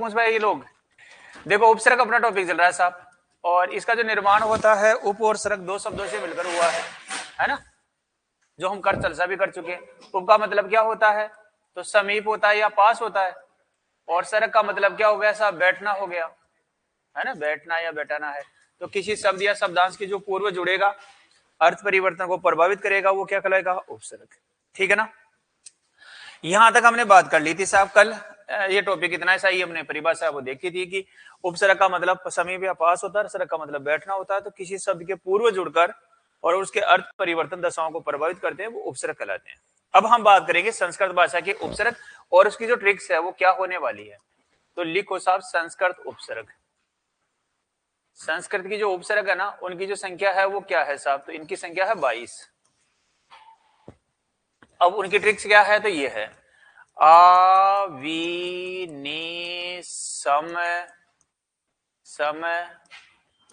पूछ पाए ये लोग? देखो उपसर्ग अपना टॉपिक चल रहा है साहब, और इसका जो निर्माण होता है उप और सर्ग दो शब्दों से मिलकर हुआ है ना, जो हम कर चर्चा भी कर चुके हैं। उप का मतलब क्या होता है? तो समीप होता है या पास होता है, और सर्ग का मतलब क्या हो गया साहब? बैठना हो गया, है ना, बैठना या बैठाना है। तो किसी शब्द या शब्दांश की जो पूर्व जुड़ेगा, अर्थ परिवर्तन को प्रभावित करेगा, वो क्या कहलाएगा? उपसर्ग। ठीक है ना। यहां तक हमने बात कर ली थी साहब कल। ये टॉपिक इतना ऐसा ही हमने परिभाषा वो देखी थी कि उपसर्ग का मतलब समीप या पास होता है, सर्ग का मतलब बैठना होता है। तो किसी शब्द के पूर्व जुड़कर और उसके अर्थ परिवर्तन दशाओं को प्रभावित करते हैं, वो उपसर्ग कहलाते हैं। अब हम बात करेंगे संस्कृत भाषा के उपसर्ग और उसकी जो ट्रिक्स है वो क्या होने वाली है। तो लिखो साहब संस्कृत उपसर्ग। संस्कृत की जो उपसर्ग है ना, उनकी जो संख्या है वो क्या है साहब? तो इनकी संख्या है 22। अब उनकी ट्रिक्स क्या है? तो ये है आ वी नी सम सम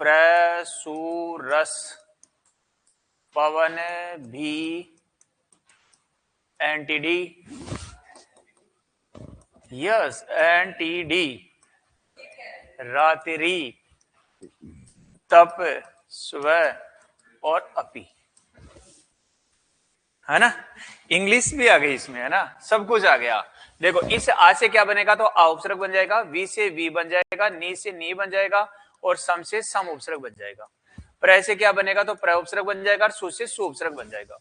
प्रसुरस पवन भी एंटीडी, यस एंटीडी, रात्रि, तप, स्व और अपी, है ना। इंग्लिश भी आ गई इसमें, है ना, सब कुछ आ गया। देखो इस आ से क्या बनेगा? तो आ उपसर्ग बन जाएगा, वी से वी बन जाएगा, नी से नी बन जाएगा, और सम से सम उपसर्ग बन जाएगा। प्र से क्या बनेगा? तो प्र उपसर्ग बन जाएगा, और सु से सु उपसर्ग बन जाएगा।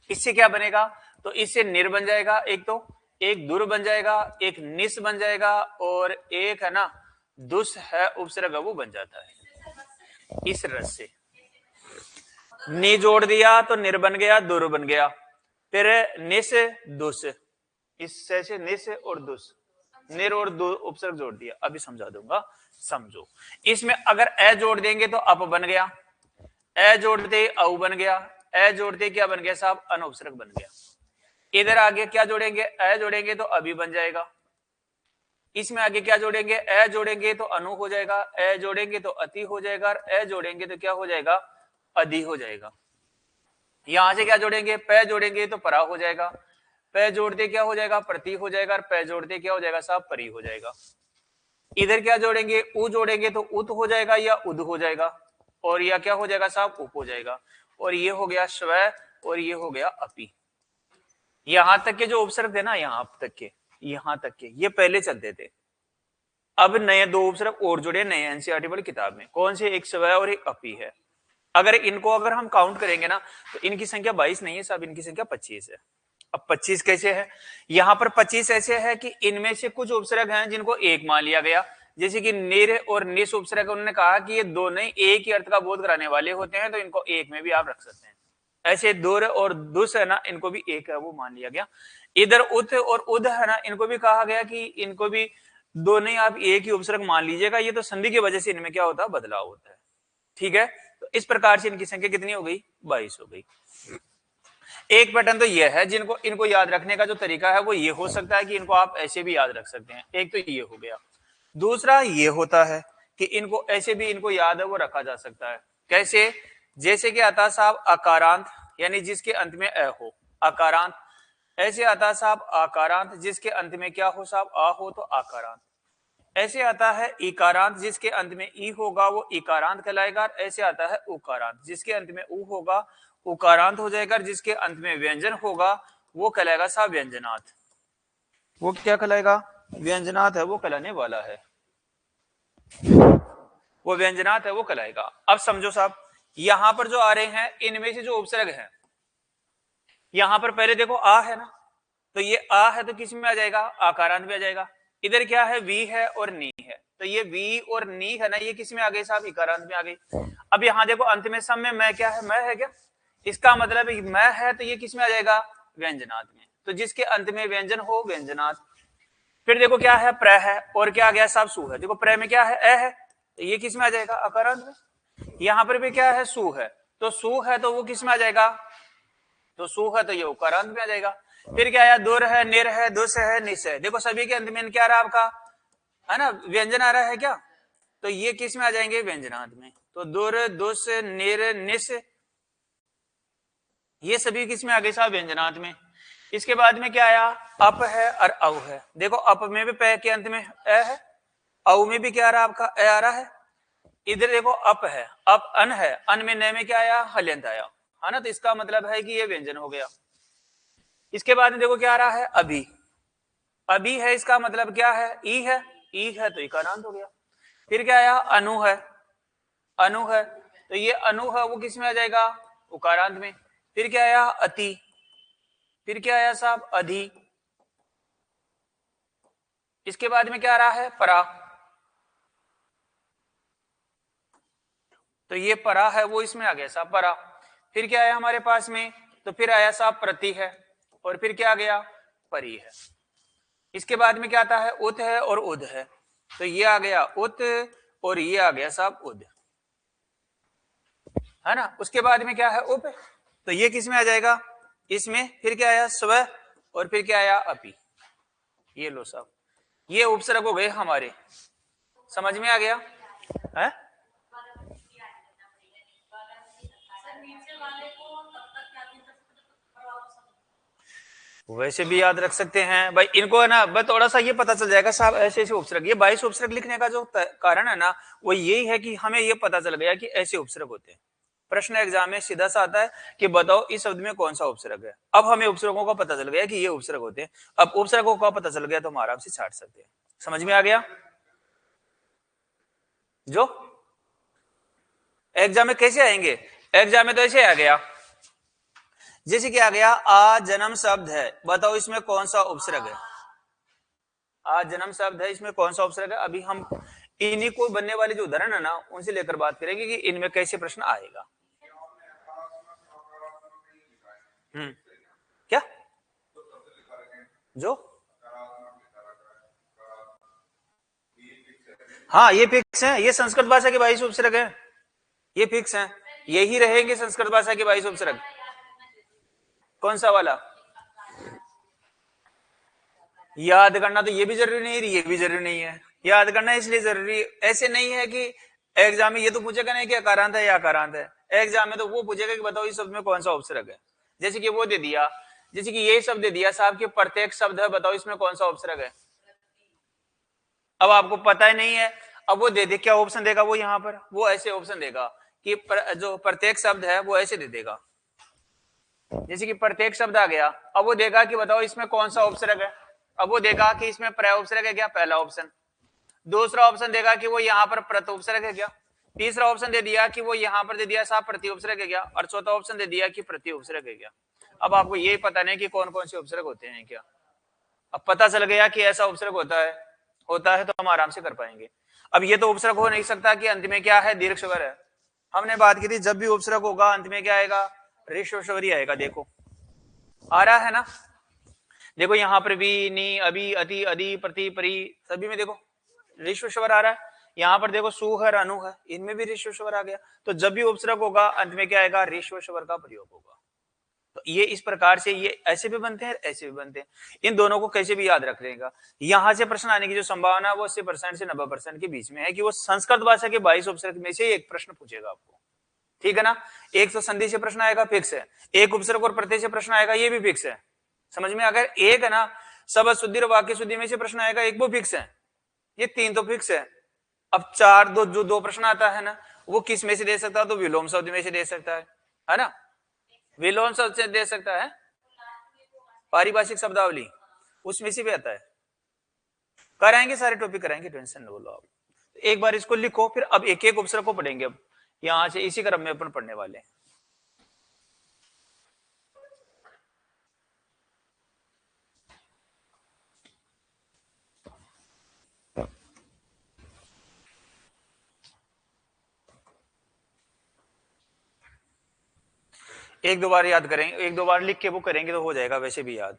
इससे क्या बनेगा? तो इससे निर बन जाएगा, एक तो एक दुर बन जाएगा, एक निस बन जाएगा, और एक है ना दुस है उपसर्ग, वो बन जाता है इस रस से। नी जोड़ दिया तो निर बन गया, दुर बन गया, फिर निस दुस, इससे से निस और दुस, निर और दु उपसर्ग जोड़ दिया। अभी समझा दूंगा, समझो। इसमें अगर ए जोड़ देंगे तो अप बन गया, ए जोड़ते औ बन गया, ए जोड़ते क्या बन गया साहब? अन उपसर्ग बन गया। इधर आगे क्या जोड़ेंगे? ए जोड़ेंगे तो अभी बन जाएगा। इसमें आगे क्या जोड़ेंगे? ए जोड़ेंगे तो अनु हो जाएगा, ए जोड़ेंगे तो अति हो जाएगा, और ए जोड़ेंगे तो क्या हो जाएगा? अधि हो जाएगा। यहां से क्या जोड़ेंगे? पै जोड़ेंगे तो परा हो जाएगा, पै जोड़ते क्या हो जाएगा? प्रति हो जाएगा, और पै जोड़ते क्या हो जाएगा साहब? परी हो जाएगा। इधर क्या जोड़ेंगे? उ जोड़ेंगे तो उत हो जाएगा या उद हो जाएगा, और यह क्या हो जाएगा साहब? उप हो जाएगा। और ये हो गया स्व, और ये हो गया अपी। यहां तक के जो उपसर्ग थे ना, यहां तक के ये पहले चलते थे। अब नए दो उपसर्ग और जुड़े नए एनसीईआरटी वाली किताब में। कौन से? एक स्व और एक अपी है। अगर हम काउंट करेंगे ना, तो इनकी संख्या 22 नहीं है साहब, इनकी संख्या 25 है। अब 25 कैसे है? यहां पर 25 ऐसे है कि इनमें से कुछ उपसर्ग हैं जिनको एक मान लिया गया, जैसे कि निर और निस उपसर्ग। उन्होंने कहा कि ये दोनों एक ही अर्थ का बोध कराने वाले होते हैं, तो इनको एक में भी आप रख सकते हैं। ऐसे दुर और दुस है ना, इनको भी एक है, वो मान लिया गया। इधर उत और उद है ना, इनको भी कहा गया कि इनको भी दोनों ही आप एक ही उपसर्ग मान लीजिएगा। ये तो संधि की वजह से इनमें क्या होता है? बदलाव होता है। ठीक है, तो इस प्रकार से इनकी संख्या कितनी हो गई? 22 हो गई। एक पैटर्न तो यह है, इनको याद रखने का जो तरीका है वो ये हो सकता है कि इनको आप ऐसे भी याद रख सकते हैं। एक तो ये हो गया। दूसरा ये होता है कि इनको ऐसे भी इनको याद है वो रखा जा सकता है। कैसे? जैसे कि आता साहब अकारांत, यानी जिसके अंत में अ हो, अकारांत। ऐसे आता साहब आकारांत, जिसके अंत में क्या हो साहब? आ हो, तो आकारांत। ऐसे आता है इकारांत, जिसके अंत में ई होगा वो इकारांत कहलाएगा। ऐसे आता है उकारांत, जिसके अंत में उ होगा उकारांत हो जाएगा, जिसके अंत में व्यंजन होगा वो कहलाएगा साहब व्यंजनात्। वो क्या कहलाएगा? व्यंजनात् है, वो कहलाने वाला है, वो व्यंजनात् है, वो कहलाएगा। अब समझो साहब, यहां पर जो आ रहे हैं इनमें से जो उपसर्ग है, यहां पर पहले देखो आ है ना, तो ये आ है तो किस में आ जाएगा? आकारांत में आ जाएगा। इधर क्या है? वी है और नी है, तो ये वी और नी है ना, ये किस में आ गई साहब? इकारांत में आ गई। अब यहां देखो अंत में सम में मैं क्या है? मैं है क्या? इसका मतलब मैं है, तो ये किस में आ जाएगा? व्यंजनात् में। तो जिसके अंत में व्यंजन हो व्यंजनात्। फिर देखो क्या है? प्र है, और क्या आ गया साहब? सु है। देखो प्र में क्या है? अ है, तो ये किस में आ जाएगा? अकारांत में। यहां पर भी क्या है? सु है, तो सु है तो वो किस में आ जाएगा? तो सु है तो ये उकारांत में आ जाएगा। फिर क्या आया? दुर है, निर है, दुस है, निस है। देखो सभी के अंत में क्या आ रहा है आपका? है ना, व्यंजन आ रहा है क्या? तो ये किस में आ जाएंगे? व्यंजनात् में। तो दुर, दुस, निर, निस, ये सभी किस में आ गए साहब? व्यंजनात् में। इसके बाद में क्या आया, अप है और औ है। देखो अप में भी पे के अंत में ए है, औ में भी क्या आ रहा है, आपका ए आ रहा है। इधर देखो अप है, अप अन है, अन में न में क्या आया, हल्यंत आया, है ना। तो इसका मतलब है कि ये व्यंजन हो गया। इसके बाद में देखो क्या आ रहा है, अभी। अभी है, इसका मतलब क्या है, ई है, ई है तो इकारांत हो गया। फिर क्या आया, अनु है, अनु है, तो ये अनु है वो किस में आ जाएगा, उकारांत में। फिर क्या आया, अति। फिर क्या आया साहब, अधि। इसके बाद में क्या आ रहा है, परा। तो ये परा है वो इसमें आ गया साहब, परा। फिर क्या आया हमारे पास में, तो फिर आया साहब प्रति है, और फिर क्या आ गया, परी है। इसके बाद में क्या आता है, उत है और उद है, तो ये आ गया उत और ये आ गया साहब उद, है ना। उसके बाद में क्या है, उप, तो ये किस में आ जाएगा, इसमें। फिर क्या आया, स्व, और फिर क्या आया, अपि। ये लो साहब, ये उपसर्ग हो गए हमारे, समझ में आ गया है। वैसे भी याद रख सकते हैं भाई इनको, है ना। बस थोड़ा सा ये पता चल जाएगा साहब, ऐसे ऐसे उपसर्ग, ये 22 उपसर्ग लिखने का जो कारण है ना, वो यही है कि हमें ये पता चल गया कि ऐसे उपसर्ग होते हैं। प्रश्न एग्जाम में सीधा सा आता है कि बताओ इस शब्द में कौन सा उपसर्ग है। अब हमें उपसर्गों का पता चल गया कि ये उपसर्ग होते हैं। अब उपसर्गों का पता चल गया तो हम आराम से छाट सकते हैं। समझ में आ गया। जो एग्जाम में कैसे आएंगे, एग्जाम में तो ऐसे आ गया, जैसे कि आ गया, आ जन्म शब्द है, बताओ इसमें कौन सा उपसर्ग है। आ जन्म शब्द है, इसमें कौन सा उपसर्ग है। अभी हम इन्हीं को बनने वाले जो उदाहरण है ना, उनसे लेकर बात करेंगे कि इनमें कैसे प्रश्न आएगा। क्या जो, हाँ ये फिक्स है, ये संस्कृत भाषा के 22 उपसर्ग है, ये फिक्स है, यही रहेंगे संस्कृत भाषा के 22 उपसर्ग। कौन सा वाला याद करना, तो ये भी जरूरी नहीं है, ये भी जरूरी नहीं है। याद करना इसलिए जरूरी, ऐसे नहीं है कि एग्जाम में ये तो पूछेगा नहीं कि अकारांत है या अकारांत है। एग्जाम में तो वो पूछेगा कि बताओ इस शब्द में कौन सा उपसर्ग है। जैसे कि वो दे दिया, जैसे कि ये शब्द दे दिया साहब कि प्रत्येक शब्द है, बताओ इसमें कौन सा उपसर्ग है। अब आपको पता ही नहीं है, अब वो दे दे, क्या ऑप्शन देगा वो, यहाँ पर वो ऐसे ऑप्शन देगा कि जो प्रत्येक शब्द है वो ऐसे दे देगा। जैसे कि प्रत्येक शब्द आ गया, अब वो देगा कि बताओ इसमें कौन सा उपसर्ग है। अब वो देगा कि इसमें प्रय उपसर्ग है क्या, पहला ऑप्शन। दूसरा ऑप्शन देगा कि वो यहाँ पर प्रत उपसर्ग है क्या। तीसरा ऑप्शन दे दिया कि वो यहाँ पर दे दिया साहब प्रति उपसर्ग है क्या, और चौथा ऑप्शन दे दिया कि प्रति उपसर्ग है क्या। अब आपको यही पता नहीं कि कौन कौन से उपसर्ग होते हैं क्या। अब पता चल गया कि ऐसा उपसर्ग होता है तो हम आराम से कर पाएंगे। अब ये तो उपसर्ग हो नहीं सकता कि अंत में क्या है, दीर्घ स्वर है। हमने बात की थी जब भी उपसर्ग होगा अंत में क्या आएगा, ऋस्व स्वर ही आएगा। देखो आ रहा है ना, देखो यहाँ पर भी, नी, अभी, अति, अधि, प्रति, परि, सभी में देखो ऋस्व स्वर आ रहा है। यहाँ पर देखो सु है, अनु है, इनमें भी ऋस्व स्वर आ गया। तो जब भी उपसर्ग होगा अंत में क्या आएगा, ऋस्व स्वर का प्रयोग होगा। तो ये इस प्रकार से ये ऐसे भी बनते हैं, ऐसे भी बनते हैं। इन दोनों को कैसे भी याद रख लेगा। यहां से प्रश्न आने की जो संभावना है वो 80% से 90% के बीच में है कि वो संस्कृत भाषा के 22 उपसर्ग में से एक प्रश्न पूछेगा आपको। ठीक है ना। एक तो संधि से प्रश्न आएगा, फिक्स है। एक उपसर्ग और प्रत्यय से प्रश्न आएगा, ये भी फिक्स है। समझ में, अगर एक है ना शब्द शुद्धि और वाक्य शुद्धि में से प्रश्न आएगा, एक वो फिक्स है। ये तीन तो फिक्स है। अब चार जो दो प्रश्न आता है ना, वो किस में से दे सकता है, तो विलोम शब्द में से दे सकता है ना। विलोम शब्द से दे सकता है, पारिभाषिक शब्दावली उसमें से भी आता है। कराएंगे सारे टॉपिक कराएंगे, टेंशन न बोलो आप। एक बार इसको लिखो, फिर अब एक एक उपसर्ग को पढ़ेंगे। अब यहां से इसी क्रम में अपन पढ़ने वाले हैं। एक दो बार याद करेंगे, एक दो बार लिख के वो करेंगे तो हो जाएगा वैसे भी याद।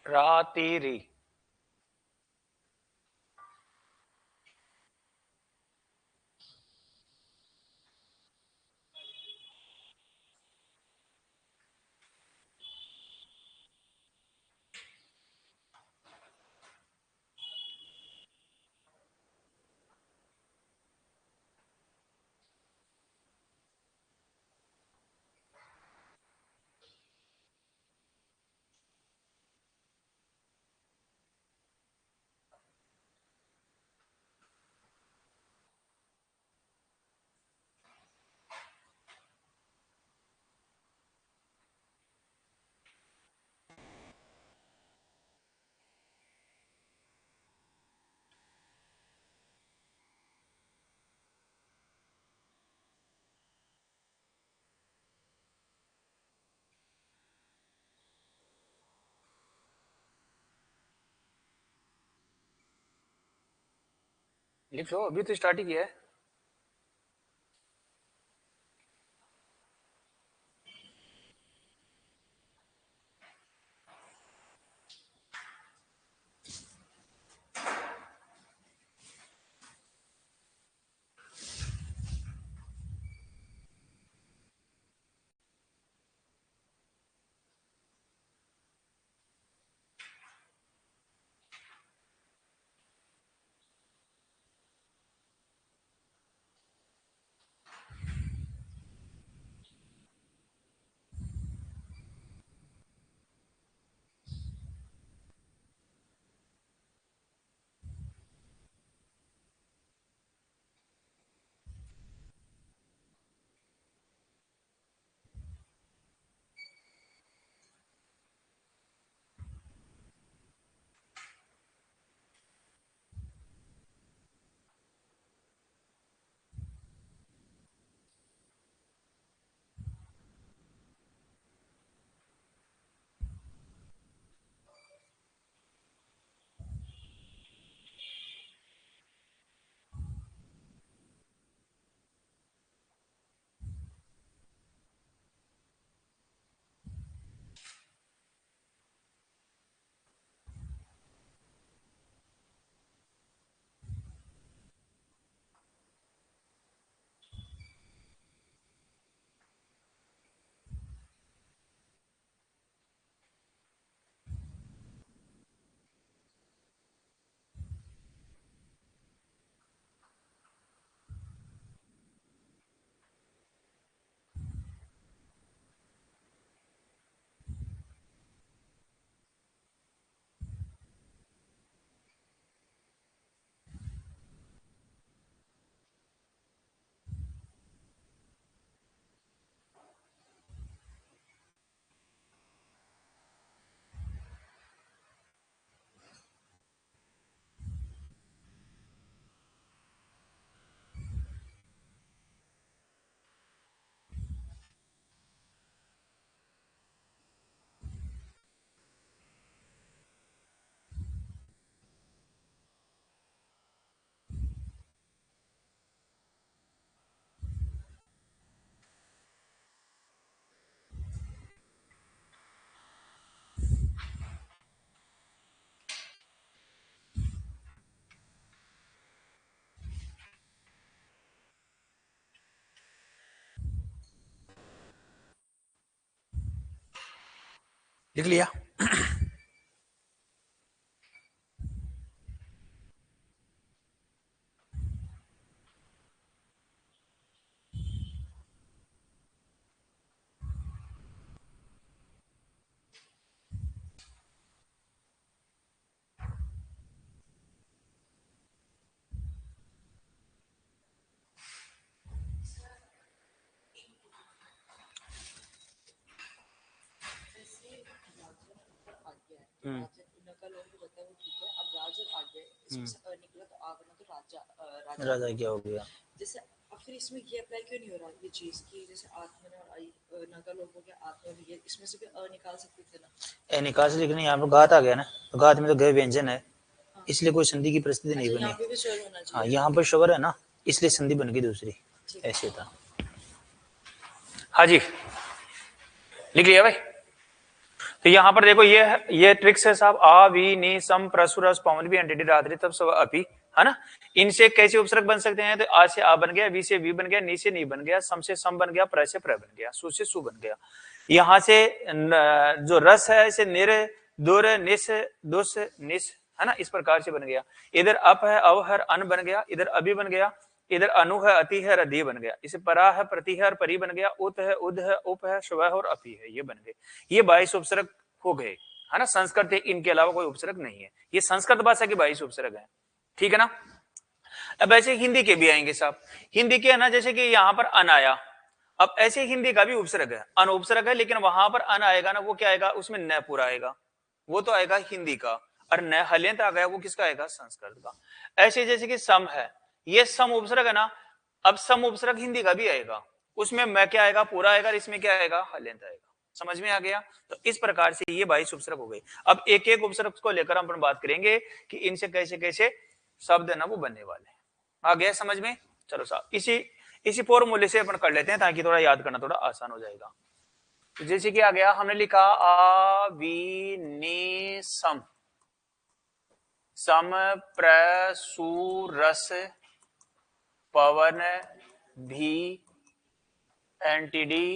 रातिरी, लिख लो, अभी तो स्टार्ट ही किया है। लिख लिया? राजा क्या हो गया? जैसे अब फिर इसमें ये अप्लाई क्यों नहीं हो रहा ये चीज कि जैसे आत्मा ने और आई नका लोग हो गया आत्मा भी है, इसमें से भी अ निकाल सकते थे ना? ए निकाल से, लेकिन यहाँ पर घात आ गया ना, तो घात में तो गए व्यंजन है, इसलिए कोई संधि की परिस्थिति नहीं बनी। यहाँ पे भी स्वर होना चाहिए। हाँ, यहाँ पर स्वर है ना, इसलिए संधि बन गई दूसरी, ऐसे था। हाँ जी, लिख लिया भाई? तो यहाँ पर देखो ये ट्रिक्स है साहब, आ वी नी सम प्रसुरस पवन भी एंटिटी रात्रि तब सब अपी, है ना। इनसे कैसे उपसर्ग बन सकते हैं? तो आ से आ बन गया, वी से वी बन गया, नी से नी बन गया, सम से सम बन गया, प्र से प्र बन गया, सु से सु बन गया। यहाँ से जो रस है इसे निर दुर निस दुस निस, है ना, इस प्रकार से बन गया। इधर अप है अवहर अन बन गया, इधर अभी बन गया, इधर अनु है अति है रधि बन गया, इसे परा है प्रति है और परी बन गया, उत है उद है उप है शुभ है और अपी है, ये बन गए। ये 22 उपसर्ग हो गए, है ना। संस्कृत है, इनके अलावा कोई उपसर्ग नहीं है, ये संस्कृत भाषा के 22 उपसर्ग है, ठीक है ना। अब ऐसे हिंदी के भी आएंगे साहब। हिंदी के है ना, जैसे कि यहाँ पर अन आया, अब ऐसे हिंदी का भी उपसर्ग है, अन उपसर्ग है, लेकिन वहां पर अन आएगा ना, वो क्या आएगा, उसमें न पूरा आएगा, वो तो आएगा हिंदी का, और न हल्यंत आ गया, वो किसका आएगा, संस्कृत का। ऐसे जैसे कि सम है, ये सम उपसर्ग है ना, अब सम उपसर्ग हिंदी का भी आएगा, उसमें मैं क्या आएगा, पूरा आएगा, इसमें क्या आएगा, हल्यंत आएगा। समझ में आ गया? तो इस प्रकार से ये 22 उपसर्ग हो गए। अब एक एक उपसर्ग को लेकर हम बात करेंगे कि इनसे कैसे कैसे शब्द है ना वो बनने वाले हैं। आ गया समझ में? चलो साहब इसी फॉर्मूले से अपन कर लेते हैं ताकि थोड़ा याद करना थोड़ा आसान हो जाएगा। तो जैसे कि आ गया, हमने लिखा आ वी नी सम, सम प्रसुरस पवन भी एंटिडी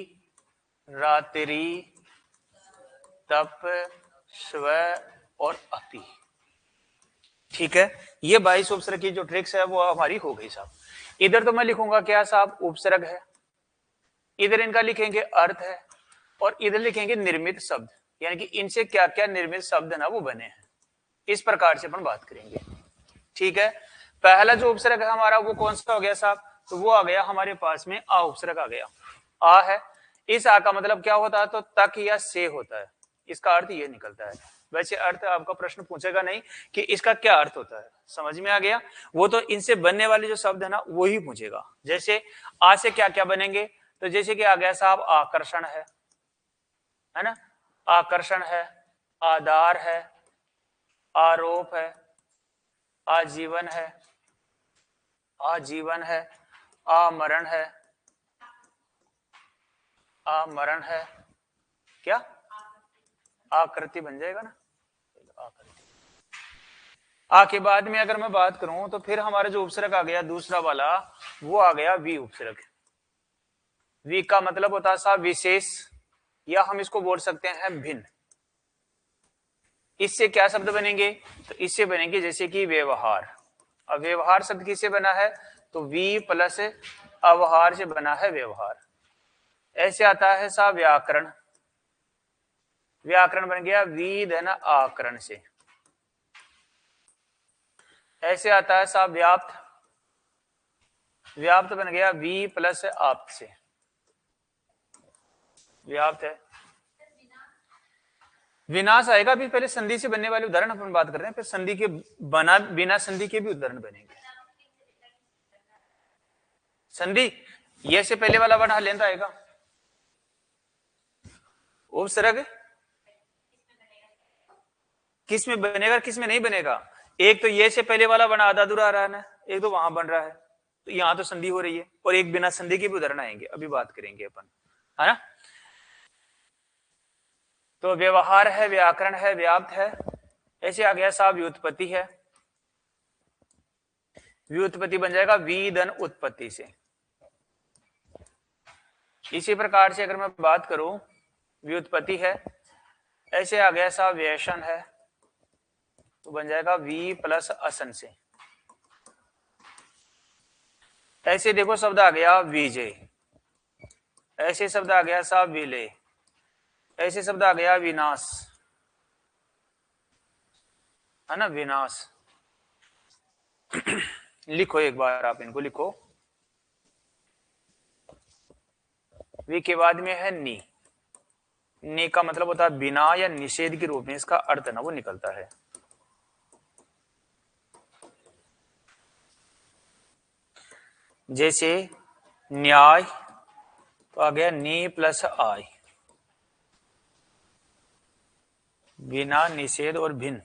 रात्रि तप स्व और अपि। ठीक है, ये 22 उपसर्ग की जो ट्रिक्स है वो हमारी हो गई साहब। इधर तो मैं लिखूंगा क्या साहब, उपसर्ग है, इधर इनका लिखेंगे अर्थ है, और इधर लिखेंगे निर्मित शब्द, यानी कि इनसे क्या क्या निर्मित शब्द ना वो बने हैं। इस प्रकार से अपन बात करेंगे। ठीक है, पहला जो उपसर्ग है हमारा वो कौन सा हो गया साहब, तो वो आ गया हमारे पास में आ उपसर्ग आ गया। आ है, इस आ का मतलब क्या होता है, तो तक या से होता है, इसका अर्थ ये निकलता है। वैसे अर्थ आपका प्रश्न पूछेगा नहीं कि इसका क्या अर्थ होता है, समझ में आ गया, वो तो इनसे बनने वाले जो शब्द है ना वो ही पूछेगा। जैसे आ से क्या क्या बनेंगे, तो जैसे कि आ गया साहब आकर्षण है ना, आकर्षण है, आधार है, आरोप है, आजीवन है, आजीवन है, आमरण है, आमरण है, क्या आकृति बन जाएगा ना, आकृति। आ के बाद में अगर मैं बात करूं तो फिर हमारा जो उपसर्ग आ गया दूसरा वाला वो आ गया वी उपसर्ग। वी का मतलब होता है साहब विशेष, या हम इसको बोल सकते हैं भिन्न। इससे क्या शब्द बनेंगे, तो इससे बनेंगे जैसे कि व्यवहार। अब व्यवहार शब्द किससे बना है, तो वी प्लस अवहार से बना है व्यवहार। ऐसे आता है साहब व्याकरण, व्याकरण बन गया वी धन आकरण से। ऐसे आता है साहब व्याप्त, व्याप्त बन गया वी प्लस आप्त से, व्याप्त है। विनाश आएगा, अभी पहले संधि से बनने वाले उदाहरण अपन बात कर रहे हैं, फिर संधि के बना बिना संधि के भी उदाहरण बनेंगे। संधि ये से पहले वाला वर्ण हलेंद्र आएगा, उपसर्ग किस में बनेगा किस में नहीं बनेगा। एक तो ये से पहले वाला वर्ण आधा अधूरा आ रहा है ना, एक तो वहां बन रहा है, तो यहां तो संधि हो रही है, और एक बिना संधि के भी उदाहरण आएंगे, अभी बात करेंगे अपन, है ना। तो व्यवहार है, व्याकरण है, व्याप्त है। ऐसे आ गया साहब व्युत्पत्ति है, व्युत्पत्ति बन जाएगा वी धन उत्पत्ति से। इसी प्रकार से अगर मैं बात करूं व्युत्पत्ति है, ऐसे आ गया साहब व्यसन है, तो बन जाएगा वी प्लस असन से। ऐसे देखो शब्द आ गया विजय, ऐसे शब्द आ गया साहब विलय, ऐसे शब्द आ गया विनाश, है ना, विनाश। लिखो एक बार आप इनको लिखो, वी के बाद में है नी, नी का मतलब होता है बिना या निषेध के रूप में इसका अर्थ ना वो निकलता है। जैसे न्याय, तो आ गया नी प्लस आय, बिना निषेध और भिन्न।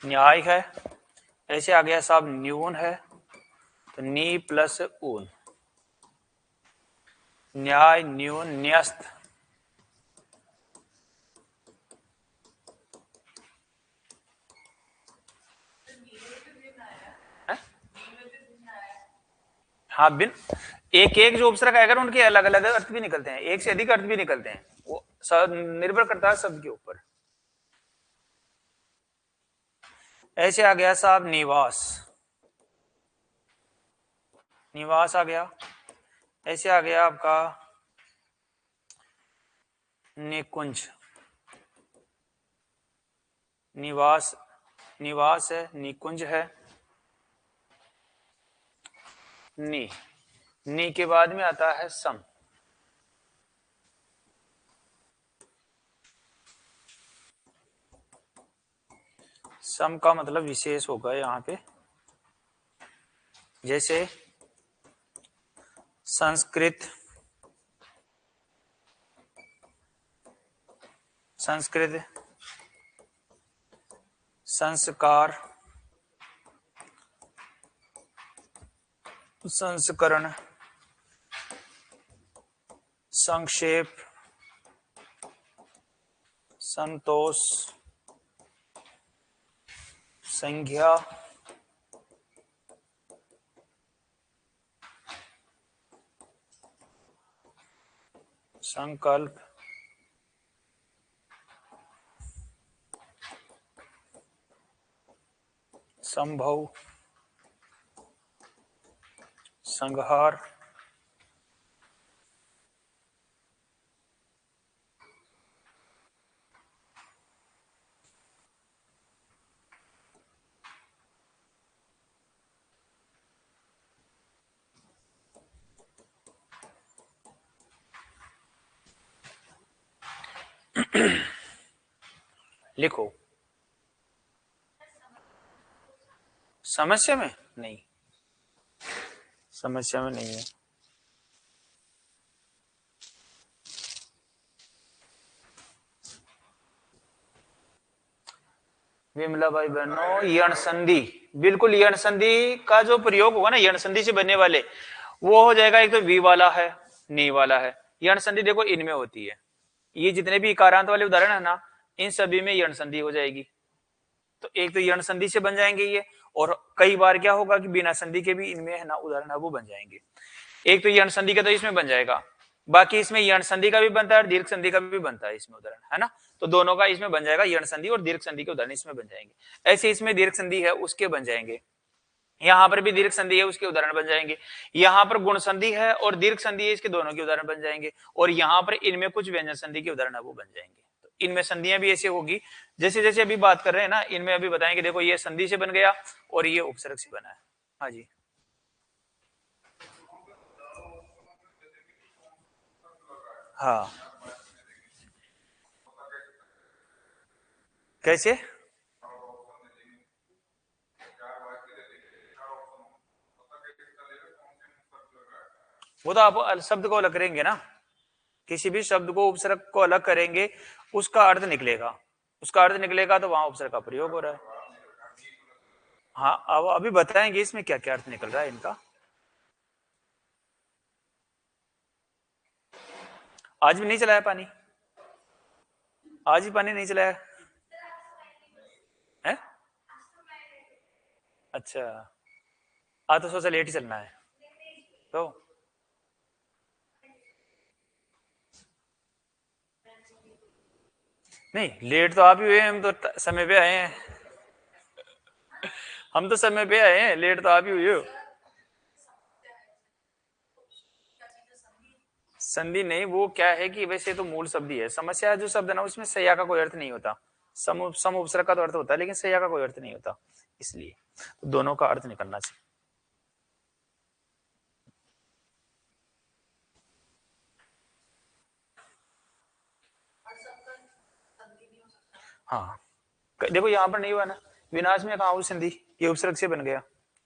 न्याय है, ऐसे आ गया साहब न्यून है, तो नी प्लस ऊन, न्याय न्यून न्यस्त, हाँ बिन, एक एक जो उपसर्ग आएगा उनके अलग अलग अर्थ भी निकलते हैं, एक से अधिक अर्थ भी निकलते हैं, वो निर्भर करता है शब्द के ऊपर। ऐसे आ गया साहब निवास, निवास आ गया। ऐसे आ गया आपका निकुंज, निवास, निवास है, निकुंज है, नी के बाद में आता है सम, सम का मतलब विशेष होगा यहां पे। जैसे संस्कृत, संस्कृत, संस्कार, संस्करण, संक्षेप, संतोष, संज्ञा, संकल्प, संभव, संहार, लिखो। समस्या में नहीं, समस्या में नहीं है। विमला भाई बहनों, यण संधि, बिल्कुल यण संधि का जो प्रयोग होगा ना, यण संधि से बनने वाले, वो हो जाएगा। एक तो वी वाला है, नी वाला है। यण संधि देखो इनमें होती है। ये जितने भी इकारांत वाले उदाहरण है ना, इन सभी में यण संधि हो जाएगी। तो एक तो यण संधि से बन जाएंगे ये, और कई बार क्या होगा कि बिना संधि के भी इनमें है ना उदाहरण है वो बन जाएंगे। एक तो यण संधि का तो इसमें बन जाएगा, बाकी इसमें यण संधि का भी बनता है और दीर्घ संधि का भी बनता है इसमें उदाहरण, है ना। तो दोनों का इसमें बन जाएगा, यण संधि और दीर्घ संधि के उदाहरण इसमें बन जाएंगे। ऐसे इसमें दीर्घ संधि है उसके बन जाएंगे, यहां पर भी दीर्घ संधि है उसके उदाहरण बन जाएंगे, यहां पर गुण संधि है और दीर्घ संधि है, इसके दोनों के उदाहरण बन जाएंगे, और यहां पर इनमें कुछ व्यंजन संधि के उदाहरण है वो बन जाएंगे। तो इनमें संधियां भी ऐसे होगी जैसे जैसे अभी बात कर रहे हैं ना, इनमें अभी बताएंगे देखो ये संधि से बन गया और ये उपसर्ग से बना है। हाँ जी, हाँ कैसे? वो तो आप शब्द को अलग करेंगे ना, किसी भी शब्द को उपसर्ग को अलग करेंगे उसका अर्थ निकलेगा, उसका अर्थ निकलेगा तो वहां उपसर्ग का प्रयोग हो रहा है। हाँ अब अभी बताएंगे इसमें क्या क्या अर्थ निकल रहा है इनका। आज भी नहीं चलाया पानी, आज भी पानी नहीं चलाया है? अच्छा, आज तो सोचा लेट ही चलना है तो। नहीं लेट तो आप ही हुए, हम तो समय पे आए हैं, हम तो समय पे आए हैं, लेट तो आप ही हुए हो। संधि नहीं, वो क्या है कि वैसे तो मूल शब्द ही है, समस्या जो शब्द है ना उसमें सया का कोई अर्थ नहीं होता, सम उपसर्ग का तो अर्थ होता है लेकिन सया का कोई अर्थ नहीं होता, इसलिए तो दोनों का अर्थ निकलना चाहिए। हाँ देखो यहाँ पर नहीं हुआ ना, विनाश में कहा हुई संधि, ये उपसर्ग से बन गया,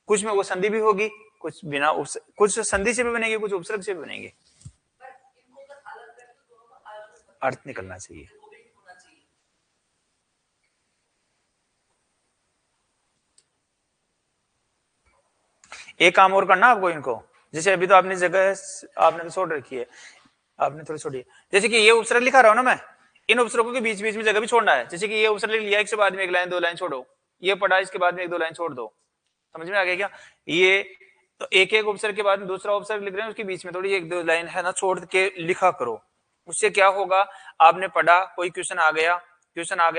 कुछ में वो संधि भी होगी, कुछ बिना कुछ संधि से भी बनेगी, कुछ उपसर्ग से भी बनेंगे, अर्थ निकलना चाहिए। एक काम और करना आपको इनको, जैसे अभी तो आपने जगह आपने तो छोड़ रखी है, आपने थोड़ी छोड़ी है, जैसे कि ये उपसर्ग लिखा रहा हूं ना मैं, इन उपसर्गों के बीच बीच में जगह भी छोड़ना है, जैसे कि ये उपसर्ग लिख लिया, एक से बाद में एक लाइन दो लाइन छोड़ो, ये पढ़ा इसके बाद में एक दो लाइन छोड़ दो, समझ में आ गया क्या? ये तो एक एक उपसर्ग के बाद में दूसरा उपसर्ग लिख रहे हैं, उसके बीच में थोड़ी एक दो लाइन है ना छोड़ के लिखा करो, उससे क्या होगा, आपने पढ़ा कोई क्वेश्चन आ गया,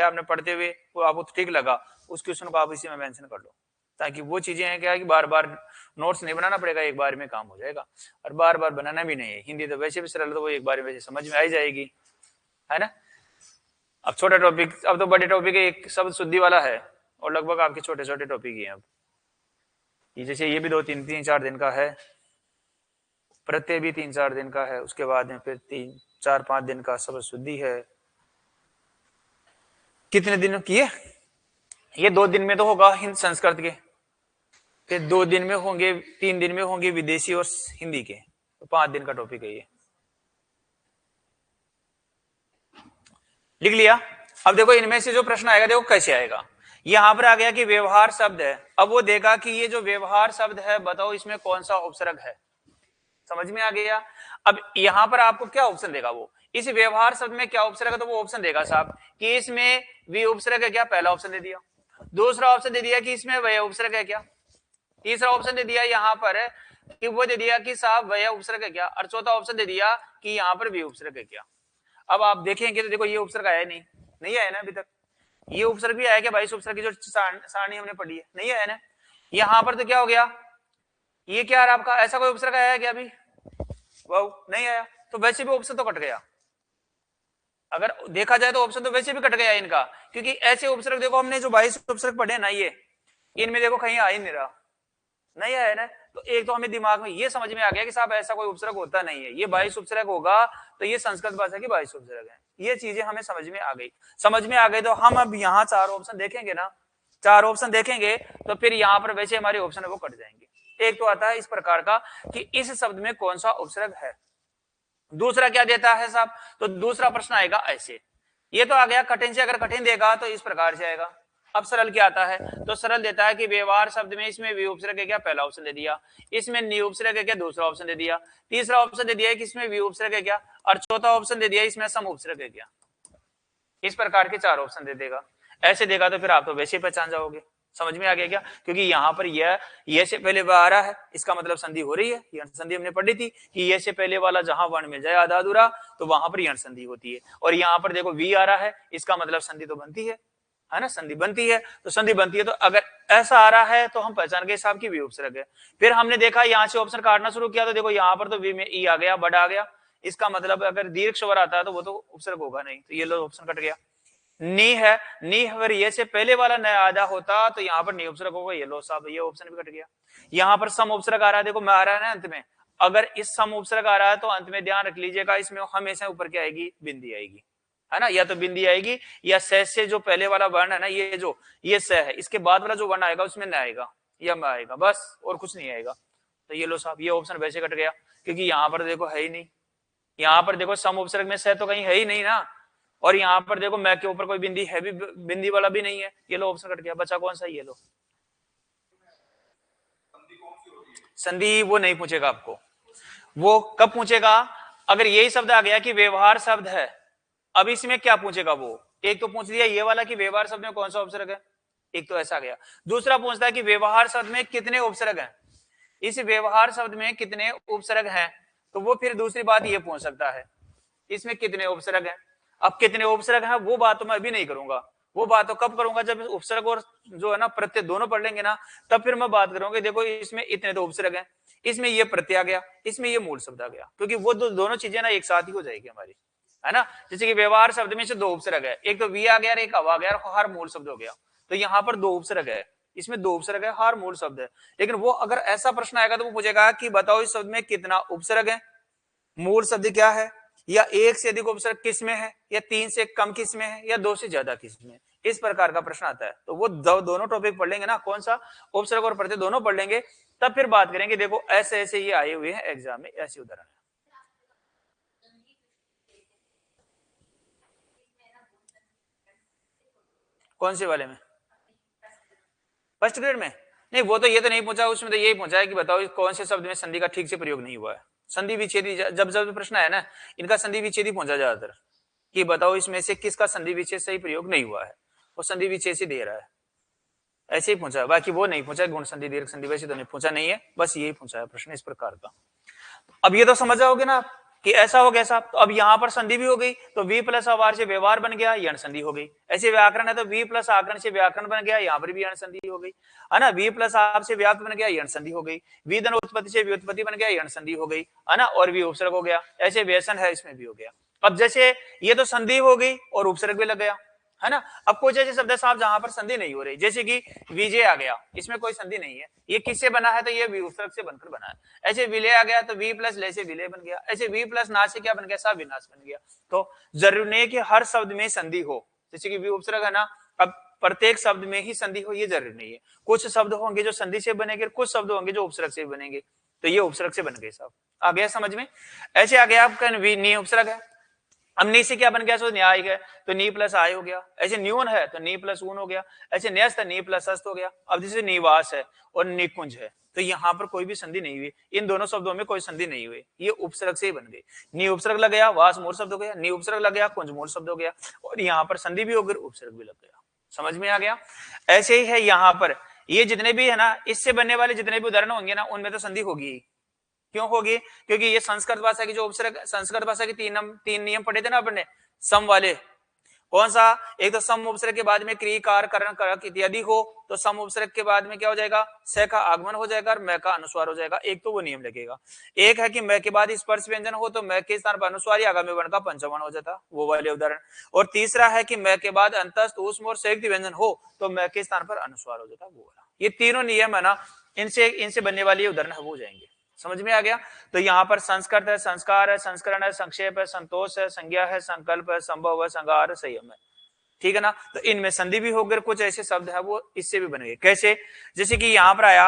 आपने पढ़ते हुए वो आपको ठीक लगा, उस क्वेश्चन को आप इसी में मेंशन कर लो, ताकि वो चीजें हैं क्या कि बार बार नोट्स नहीं बनाना पड़ेगा, एक बार में काम हो जाएगा, और बार बार बनाना भी नहीं है, हिंदी तो वैसे भी सरल, तो वो एक बार में वैसे समझ में आ जाएगी, है ना। अब छोटा टॉपिक, अब तो बड़े टॉपिक एक शब्द शुद्धि वाला है, और लगभग आपके छोटे छोटे टॉपिक ही हैं अब, ये जैसे ये भी 2-3-4 दिन का है, प्रत्यय भी 3-4 दिन का है, उसके बाद में फिर 3-4-5 दिन का शब्द शुद्धि है। कितने दिन की है ये? 2 दिन में तो होगा हिंद संस्कृत के, फिर 2 दिन में होंगे, 3 दिन में होंगे विदेशी और हिंदी के, तो 5 दिन का टॉपिक है ये, लिख लिया। अब देखो इनमें से जो प्रश्न आएगा देखो कैसे आएगा, यहां पर आ गया कि व्यवहार शब्द है। अब वो देगा कि ये जो व्यवहार शब्द है बताओ इसमें कौन सा उपसर्ग है। समझ में आ गया। अब यहां पर आपको क्या ऑप्शन देगा, वो इस व्यवहार शब्द में क्या उपसर्ग है, तो वो ऑप्शन देगा साहब कि इसमें वी उपसर्ग है क्या, पहला ऑप्शन दे दिया। दूसरा ऑप्शन दे दिया कि इसमें वय उपसर्ग है क्या। तीसरा ऑप्शन दे दिया यहाँ पर कि वो दे दिया कि साहब वय उपसर्ग है क्या। और चौथा ऑप्शन दे दिया कि यहाँ पर वी उपसर्ग है क्या। अब आप देखेंगे तो देखो ये उपसर्ग आया नहीं आया ना अभी तक। ये उपसर्ग भी आया क्या भाई, इस उपसर्ग की जो सारणी हमने पढ़ी है नहीं आया ना। यहाँ पर तो क्या हो गया, ये क्या है आपका, ऐसा कोई उपसर्ग आया क्या अभी, वो नहीं आया। तो वैसे भी ऑप्शन तो कट गया, अगर देखा जाए तो ऑप्शन तो वैसे भी कट गया इनका, क्योंकि ऐसे उपसर्ग देखो हमने जो 22 उपसर्ग पढ़े ना ये, इनमें देखो कहीं आ ही नहीं रहा, नहीं आया ना। तो एक तो हमें दिमाग में ये समझ में आ गया कि साहब ऐसा कोई उपसर्ग होता नहीं है, ये 22 उपसर्ग होगा तो ये संस्कृत भाषा की 22 उपसर्ग है। ये चीजें हमें समझ में आ गई। समझ में आ गई तो हम अब यहाँ 4 ऑप्शन देखेंगे ना, 4 ऑप्शन देखेंगे तो फिर यहाँ पर वैसे हमारे ऑप्शन है वो कट जाएंगे। एक तो आता है इस प्रकार का कि इस शब्द में कौन सा उपसर्ग है। दूसरा क्या देता है साहब, तो दूसरा प्रश्न आएगा ऐसे, ये तो आ गया कठिन से, अगर कठिन देगा तो इस प्रकार से आएगा। अब सरल क्या आता है, तो सरल देता है कि व्यवहार शब्द में इसमें वी उपसर्ग है क्या, पहला ऑप्शन दे दिया। इसमें नी उपसर्ग है क्या, दूसरा ऑप्शन दे दिया। तीसरा ऑप्शन दे दिया कि इसमें वी उपसर्ग है क्या, और चौथा ऑप्शन दे दिया इसमें सम उपसर्ग है क्या। इस प्रकार के 4 ऑप्शन दे देगा। ऐसे देगा तो फिर आप तो वैसे ही पहचान जाओगे। समझ में आ गया क्या, क्योंकि यहाँ पर यह से पहले वह आ रहा है, इसका मतलब संधि हो रही है। यह संधि हमने पढ़ी थी कि ये से पहले वाला जहां वर्ण मिल जाए आधा अधूरा तो वहां पर यण संधि होती है। और यहाँ पर देखो वी आ रहा है, इसका मतलब संधि तो बनती है ना, संधि बनती है। तो संधि बनती है तो अगर ऐसा आ रहा है तो हम पहचान गए साहब की वी उपसर्ग है। फिर हमने देखा यहाँ से ऑप्शन काटना शुरू किया तो देखो यहाँ पर तो वी में ई आ गया, बड़ आ गया। इसका मतलब अगर दीर्घ स्वर आता है तो वो तो उपसर्ग होगा नहीं, तो ये लो ऑप्शन कट गया। नी है, नी अगर ये से पहले वाला न आधा होता तो यहाँ पर नी उपसर्ग होगा, ये लो साहब ये ऑप्शन भी कट गया। यहाँ पर सम उपसर्ग आ रहा है, देखो मैं आ रहा है ना अंत में, अगर इस सम उपसर्ग आ रहा है तो अंत में ध्यान रख लीजिएगा इसमें हमेशा ऊपर क्या आएगी, बिंदी आएगी, है ना। या तो बिंदी आएगी या स से जो पहले वाला वर्ण है ना, ये जो ये स है, इसके बाद वाला जो वर्ण आएगा उसमें न आएगा या म आएगा, बस और कुछ नहीं आएगा। तो ये लो साहब ये ऑप्शन वैसे कट गया, क्योंकि यहाँ पर देखो है ही नहीं। यहाँ पर देखो सम उपसर्ग में स तो कहीं है ही नहीं ना, और यहाँ पर देखो मैं के ऊपर कोई बिंदी है भी, बिंदी वाला भी नहीं है। ये लो ऑप्शन कट गया, बचा कौन सा, ये लो। संधि वो नहीं पूछेगा आपको, वो कब पूछेगा, अगर यही शब्द आ गया कि व्यवहार शब्द है। अब इसमें क्या पूछेगा वो, एक तो पूछ दिया ये वाला कि व्यवहार शब्द में कौन सा उपसर्ग है, एक तो ऐसा गया। दूसरा पूछता है कि व्यवहार शब्द में कितने उपसर्ग हैं, इस व्यवहार शब्द में कितने उपसर्ग हैं। तो वो फिर दूसरी बात ये पूछ सकता है इसमें कितने उपसर्ग हैं। अब कितने उपसर्ग हैं वो बात तो मैं अभी नहीं करूंगा, वो बात तो कब करूंगा जब उपसर्ग और जो है ना प्रत्यय दोनों पढ़ लेंगे ना, तब फिर मैं बात करूंगा। देखो इसमें इतने तो उपसर्ग हैं, इसमें ये प्रत्यय आ गया, इसमें ये मूल शब्द आ गया, क्योंकि वो दोनों चीजें ना एक साथ ही हो जाएगी हमारी, है ना। जैसे कि व्यवहार शब्द में से 2 उपसर्ग है, एक तो वी आ गया, एक अव आ गया, और हर मूल शब्द हो गया। तो यहाँ पर 2 उपसर्ग है, इसमें 2 उपसर्ग है, हर मूल शब्द है। लेकिन वो अगर ऐसा प्रश्न आएगा तो वो पूछेगा कि बताओ इस शब्द में कितना उपसर्ग है, मूल शब्द क्या है, या एक से अधिक उपसर्ग किस में है, या 3 से कम किस में है, या 2 से ज्यादा किस में है। इस प्रकार का प्रश्न आता है। तो वो दोनों टॉपिक पढ़ लेंगे ना, कौन सा, उपसर्ग और प्रत्यय दोनों पढ़ लेंगे, तब फिर बात करेंगे। देखो ऐसे ऐसे ये आए हुए हैं एग्जाम में, ऐसे उदाहरण है। कौन से वाले में, फर्स्ट ग्रेड में नहीं, वो तो ये तो नहीं पूछा, उसमें तो यही पूछा है कि बताओ कौन से शब्द में संधि का ठीक से प्रयोग नहीं हुआ है। संधि विच्छेदी जब जब प्रश्न है ना, इनका संधि विच्छेदी पूछा ज्यादातर कि बताओ इसमें से किसका संधि विच्छेद सही प्रयोग नहीं हुआ है, वो संधि विच्छेद से दे रहा है, ऐसे ही पूछा है। बाकी वो नहीं पूछा गुण संधि दीर्घ संधि वैसे तो नहीं पूछा नहीं है, बस यही पूछा है प्रश्न इस प्रकार का। अब ये तो समझ जाओगे ना कि ऐसा हो गया साहब। तो अब यहाँ पर संधि भी हो गई, तो वी प्लस अवार से व्यवहार बन गया, यण संधि हो गई। ऐसे व्याकरण है तो वी प्लस आकरण से व्याकरण बन गया, यहाँ पर भी यण संधि हो गई, है ना। वी प्लस आप से व्याप्त बन गया, यण संधि हो गई। वी धन उत्पत्ति से व्युत्पत्ति बन गया, यण संधि हो गई, है ना। और भी उपसर्ग हो गया, ऐसे व्यसन है इसमें भी हो गया। अब जैसे ये तो संधि हो गई और उपसर्ग भी लग गया, है ना। अब कुछ ऐसे शब्द साहब जहां पर संधि नहीं हो रही, जैसे कि विजय आ गया, इसमें कोई संधि नहीं है, ये किससे बना है, तो ये विसर्ग से बनकर बना है। ऐसे विलय आ गया तो वी प्लस ले से विलय बन गया, ऐसे वी प्लस नाश से क्या बन गया साहब, विनाश बन गया। तो जरूरी नहीं कि हर शब्द में संधि हो, जैसे कि वी उपसर्ग है ना, अब प्रत्येक शब्द में ही संधि हो ये जरूरी नहीं है। कुछ शब्द होंगे जो संधि से बनेंगे, कुछ शब्द होंगे जो उपसर्ग से बनेंगे, तो ये उपसर्ग से बन गए साहब। आ गया समझ में। ऐसे आ गया आपका नी उपसर्ग है। अब नी से क्या बन गया, सो न्याय है तो नी प्लस आय हो गया, ऐसे न्यून है तो नी प्लस ऊन हो गया, ऐसे न्यस्त है नी प्लस अस्त हो गया। अब जैसे निवास है और निकुंज है तो यहाँ पर कोई भी संधि नहीं हुई, इन दोनों शब्दों में कोई संधि नहीं हुई, ये उपसर्ग से ही बन गई। नी उपसर्ग लग गया, वास मूल शब्द हो गया, नी उपसर्ग लग गया, कुंज मूल शब्द हो गया, और यहाँ पर संधि भी हो गई, उपसर्ग भी लग गया। समझ में आ गया। ऐसे ही है यहाँ पर, ये जितने भी है ना, इससे बनने वाले जितने भी उदाहरण होंगे ना, उनमें तो संधि होगी। क्यों होगी? क्योंकि ये संस्कृत भाषा की जो उपसर्ग, संस्कृत भाषा के तीन नियम पढ़े थे ना अपने सम वाले। कौन सा? एक तो सम उपसर्ग के बाद में क्रिय कार करण करक इत्यादि हो तो सम उपसर्ग के बाद में क्या हो जाएगा, स का आगमन हो जाएगा और मैं का अनुस्वार हो जाएगा। एक तो वो नियम लगेगा। एक है कि मैं के बाद स्पर्श व्यंजन हो तो मैं के स्थान पर अनुस्वार आगामी वर्ण का पंचमन हो जाता, वो वाले उदाहरण। और तीसरा है कि मैं के बाद अंतस्थ ऊष्म और संयुक्त व्यंजन हो तो मैं के स्थान पर अनुस्वार हो जाता, वो वाला। ये तीनों नियम है ना, इनसे बनने वाले उदाहरण हो जाएंगे। समझ में आ गया। तो यहाँ पर संस्कृत है, संस्कार है, संस्करण है, संक्षेप है, संतोष है, संज्ञा है, संकल्प है, संभव है, संगार है, संयम है। ठीक है ना। तो इनमें संधि भी होकर कुछ ऐसे शब्द है वो इससे भी बन गए। कैसे? जैसे कि यहाँ पर आया,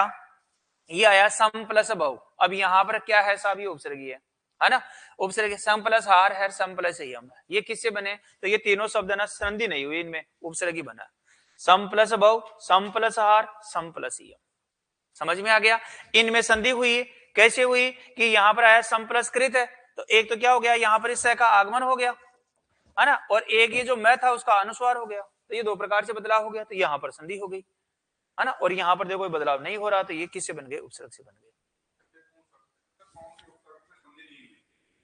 ये आया सम प्लस बहु। अब यहाँ पर क्या है, सब ये उपसर्गी है ना। उपसर्ग सम प्लस हार है, सम प्लस संयम है। ये किससे बने? तो ये तीनों शब्द ना संधि नहीं हुई, इनमें उपसर्गी बना। सम प्लस बहु, सम प्लस हार, सम प्लस संयम। समझ में आ गया। इनमें संधि हुई, कैसे हुई कि यहां पर आया सम प्लस कृत है तो एक तो क्या हो गया, यहां पर इस का आगमन हो गया है ना, और एक ये जो मैं था उसका अनुस्वार हो गया, तो ये दो प्रकार से बदलाव हो गया, तो यहां पर संधि हो गई है ना। और यहां पर देखो कोई बदलाव नहीं हो रहा, तो ये किससे बन गए? उपसर्ग से बन गए।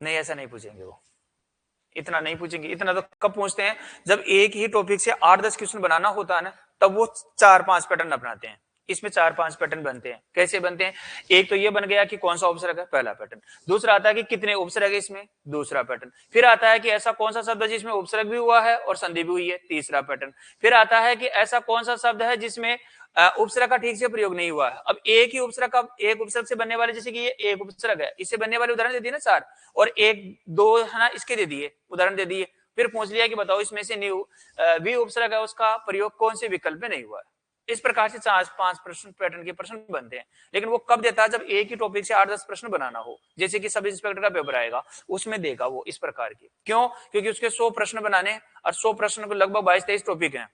नहीं, ऐसा नहीं पूछेंगे वो, इतना नहीं पूछेंगे। इतना तो कब पूछते हैं, जब एक ही टॉपिक से 8-10 क्वेश्चन बनाना होता है ना, तब वो 4-5 पैटर्न अपनाते हैं। इसमें 4-5 पैटर्न बनते हैं। कैसे बनते हैं? एक तो ये बन गया कि कौन सा उपसर्ग है, पहला पैटर्न। दूसरा आता है कि कितने उपसर्ग है इसमें, दूसरा पैटर्न। फिर आता है कि ऐसा कौन सा शब्द है जिसमें उपसर्ग भी हुआ है और संधि भी हुई है, तीसरा पैटर्न। फिर आता है कि ऐसा कौन सा शब्द है जिसमें उपसर्ग का ठीक से प्रयोग नहीं हुआ है। अब एक ही उपसर्ग का, एक उपसर्ग से बनने वाले, जैसे कि ये एक उपसर्ग है, इससे बनने वाले उदाहरण दे दिए ना 4, और एक दो है ना इसके दे दिए, उदाहरण दे दिए। फिर पूछ लिया कि बताओ इसमें से वी उपसर्ग है उसका प्रयोग कौन से विकल्प में नहीं हुआ है। इस प्रकार से 4-5 प्रश्न पैटर्न के प्रश्न बनते हैं। लेकिन वो कब देता है? जब एक ही टॉपिक से 8-10 प्रश्न बनाना हो, जैसे कि सब इंस्पेक्टर का पेपर आएगा उसमें देगा वो इस प्रकार के। क्यों? क्योंकि उसके 100 प्रश्न बनाने, और 100 प्रश्न को लगभग 22-23 टॉपिक है,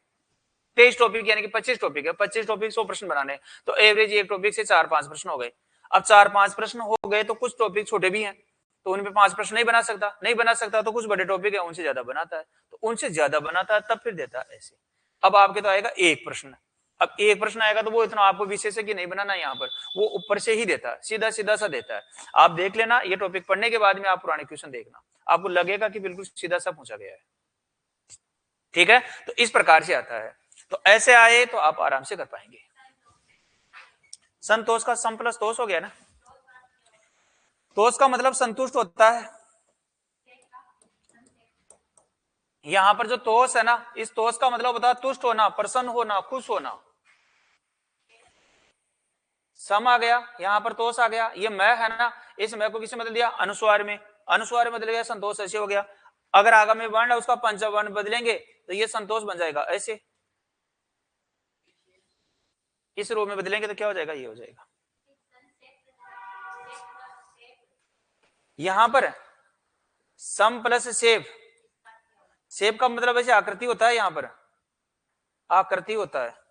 23 टॉपिक यानी कि 25 टॉपिक है, 25 टॉपिक 100 प्रश्न बनाने, तो एवरेज एक टॉपिक से 4-5 प्रश्न हो गए। अब 4-5 प्रश्न हो गए तो कुछ टॉपिक छोटे भी हैं, तो उनमें 5 प्रश्न नहीं बना सकता, नहीं बना सकता तो कुछ बड़े टॉपिक है उनसे ज्यादा बनाता है, तो उनसे ज्यादा बनाता है तब फिर देता है ऐसे। अब आपके तो आएगा एक प्रश्न, अब एक प्रश्न आएगा तो वो इतना आपको विशेष की नहीं बनाना, यहाँ पर वो ऊपर से ही देता है, सीधा सीधा सा देता है। आप देख लेना, ये टॉपिक पढ़ने के बाद में आप पुराने क्वेश्चन देखना, आपको लगेगा कि बिल्कुल सीधा सा पूछा गया है। ठीक है, तो इस प्रकार से आता है। तो ऐसे आए तो आप आराम से कर पाएंगे। संतोष का सम प्लस तोष हो गया ना। तोष का मतलब संतुष्ट होता है। यहां पर जो तोष है ना, इस तोष का मतलब होता है तुष्ट होना, प्रसन्न होना, खुश होना। सम आ गया, यहां पर तोष आ गया। ये मैं है ना, इस मैं को किसे बदल दिया? अनुस्वार में, अनुस्वार में बदल गया, संतोष ऐसे हो गया। अगर आगामी वर्ण है उसका पंचवर्ण बदलेंगे तो ये संतोष बन जाएगा ऐसे। इस रूप में बदलेंगे तो क्या हो जाएगा? ये हो जाएगा। यहां पर सम प्लस सेव, सेव का मतलब ऐसे आकृति होता है, यहां पर आकृति होता है।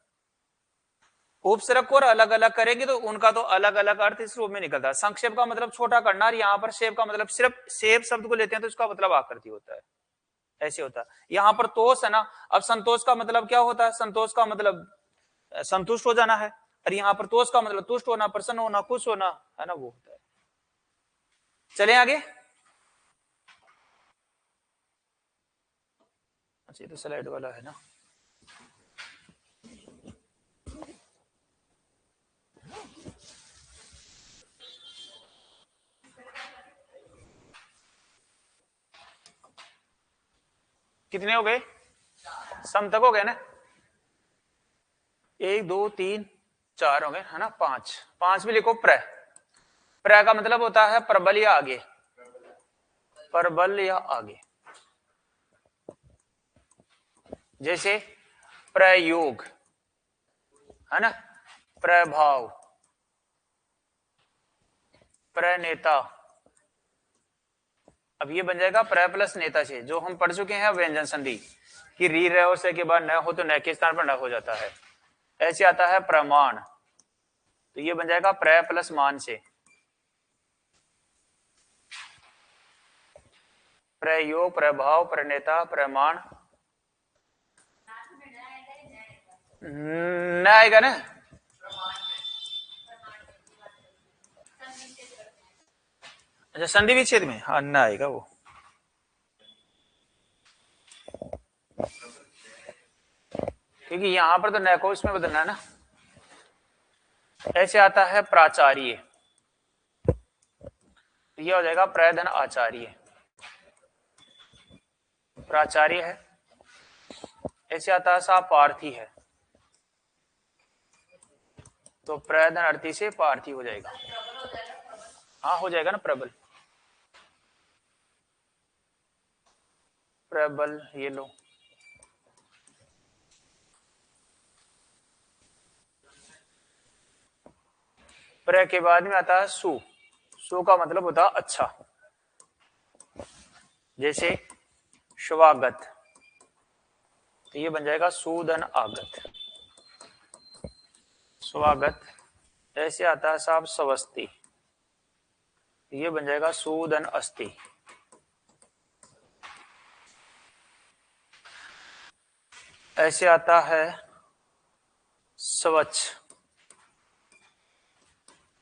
उपसर्ग को अलग अलग करेंगे तो उनका तो अलग अलग अर्थ इस रूप में निकलता है। संक्षेप का मतलब छोटा करना, और यहाँ पर सेव का मतलब सिर्फ सेव शब्द को लेते हैं तो इसका मतलब आकृति होता है, ऐसे होता है। यहाँ पर तोष है ना, अब संतोष का मतलब क्या होता है? संतोष का मतलब संतुष्ट हो जाना है, और यहाँ पर तोष का मतलब तुष्ट होना, प्रसन्न होना, खुश होना, है ना, वो होता है। चले आगे। अच्छा, ये तो स्लाइड वाला है ना। कितने हो गए? सम तक हो गए ना। 1 2 3 4 हो गए, है ना। 5 5 भी लिखो। प्र, प्र का मतलब होता है प्रबल या आगे, प्रबल या आगे। जैसे प्रयोग, है ना, प्रभाव, प्रणेता, अब ये बन जाएगा प्र प्लस नेता से, जो हम पढ़ चुके हैं व्यंजन संधि कि री रह और से के बाद न हो तो न के स्थान पर न हो जाता है। ऐसे आता है प्रमाण, तो ये बन जाएगा प्र प्लस मान से, प्रयोग प्रभाव प्रणेता प्रमाण न आएगा ना। अच्छा संधि विच्छेद में हाँ न आएगा वो। क्योंकि यहां पर तो न को इसमें बदलना है ना। ऐसे आता है प्राचार्य, तो ये हो जाएगा प्रधन आचार्य, प्राचार्य है। ऐसे आता है सापार्थी है, तो प्रधन अर्थी से पार्थी हो जाएगा। हाँ हो जाएगा ना प्रबल, प्रबल ये लो। प्र के बाद में आता है सु, सु का मतलब होता है अच्छा, जैसे स्वागत, तो ये बन जाएगा सुधन आगत, स्वागत। ऐसे आता है साहब स्वस्ति, ये बन जाएगा सुधन अस्ति। ऐसे आता है स्वच्छ,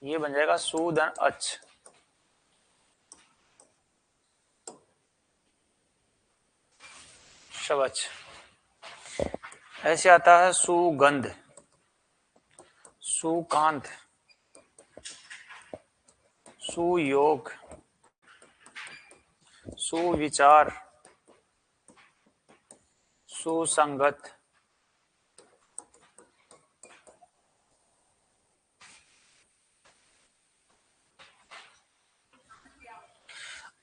ये बन जाएगा सुधन अच्छ। स्वच्छ। ऐसे आता है सुगंध, सुकांत, सुयोग, सुविचार, सुसंगत,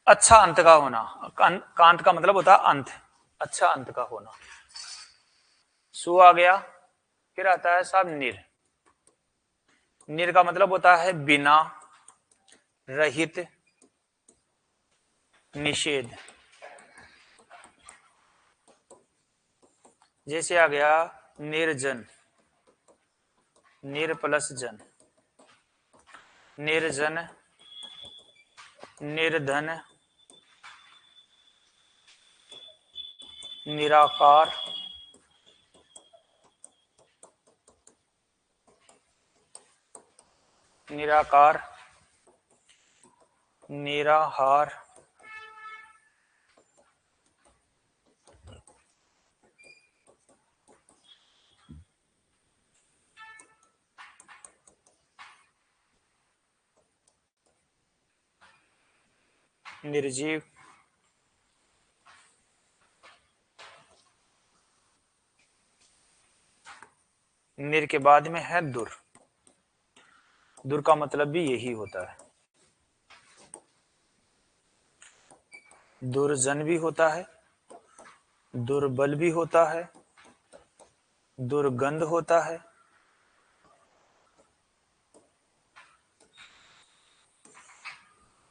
अच्छा अंत का होना। कांत का मतलब होता है अंत, अच्छा अंत का होना। सु आ गया, फिर आता है साहब निर, निर का मतलब होता है बिना, रहित, निषेध। जैसे आ गया निर्जन, निर प्लस जन, निर्जन, निर्धन, निराकार, निराकार, निराहार, निर्जीव, निर के बाद में है दुर, दुर का मतलब भी यही होता है, दुर्जन भी होता है, दुर्बल भी होता है, दुर्गंध होता है,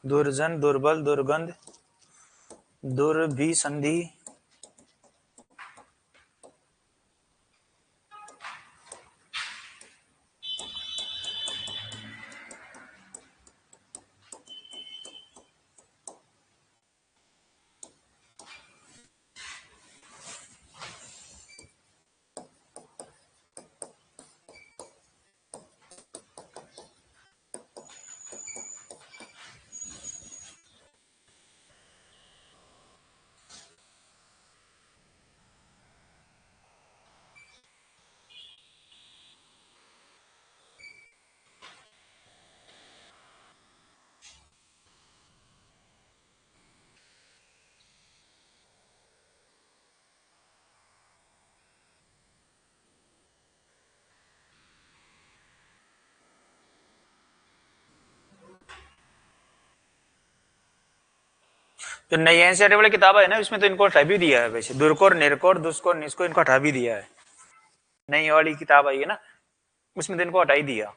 दुर्जन, दुर्बल, दुर्गंध, दुर्भिसंधि, जो नई एनसीईआरटी वाली किताब है ना, इसमें तो इनको हटा भी दिया है। वैसे दुर्कोर, निर्कोर, दुष्कोर, निष्को इनको हटा भी दिया है। नई वाली किताब आई है ना, उसमें तो इनको हटा ही दिया,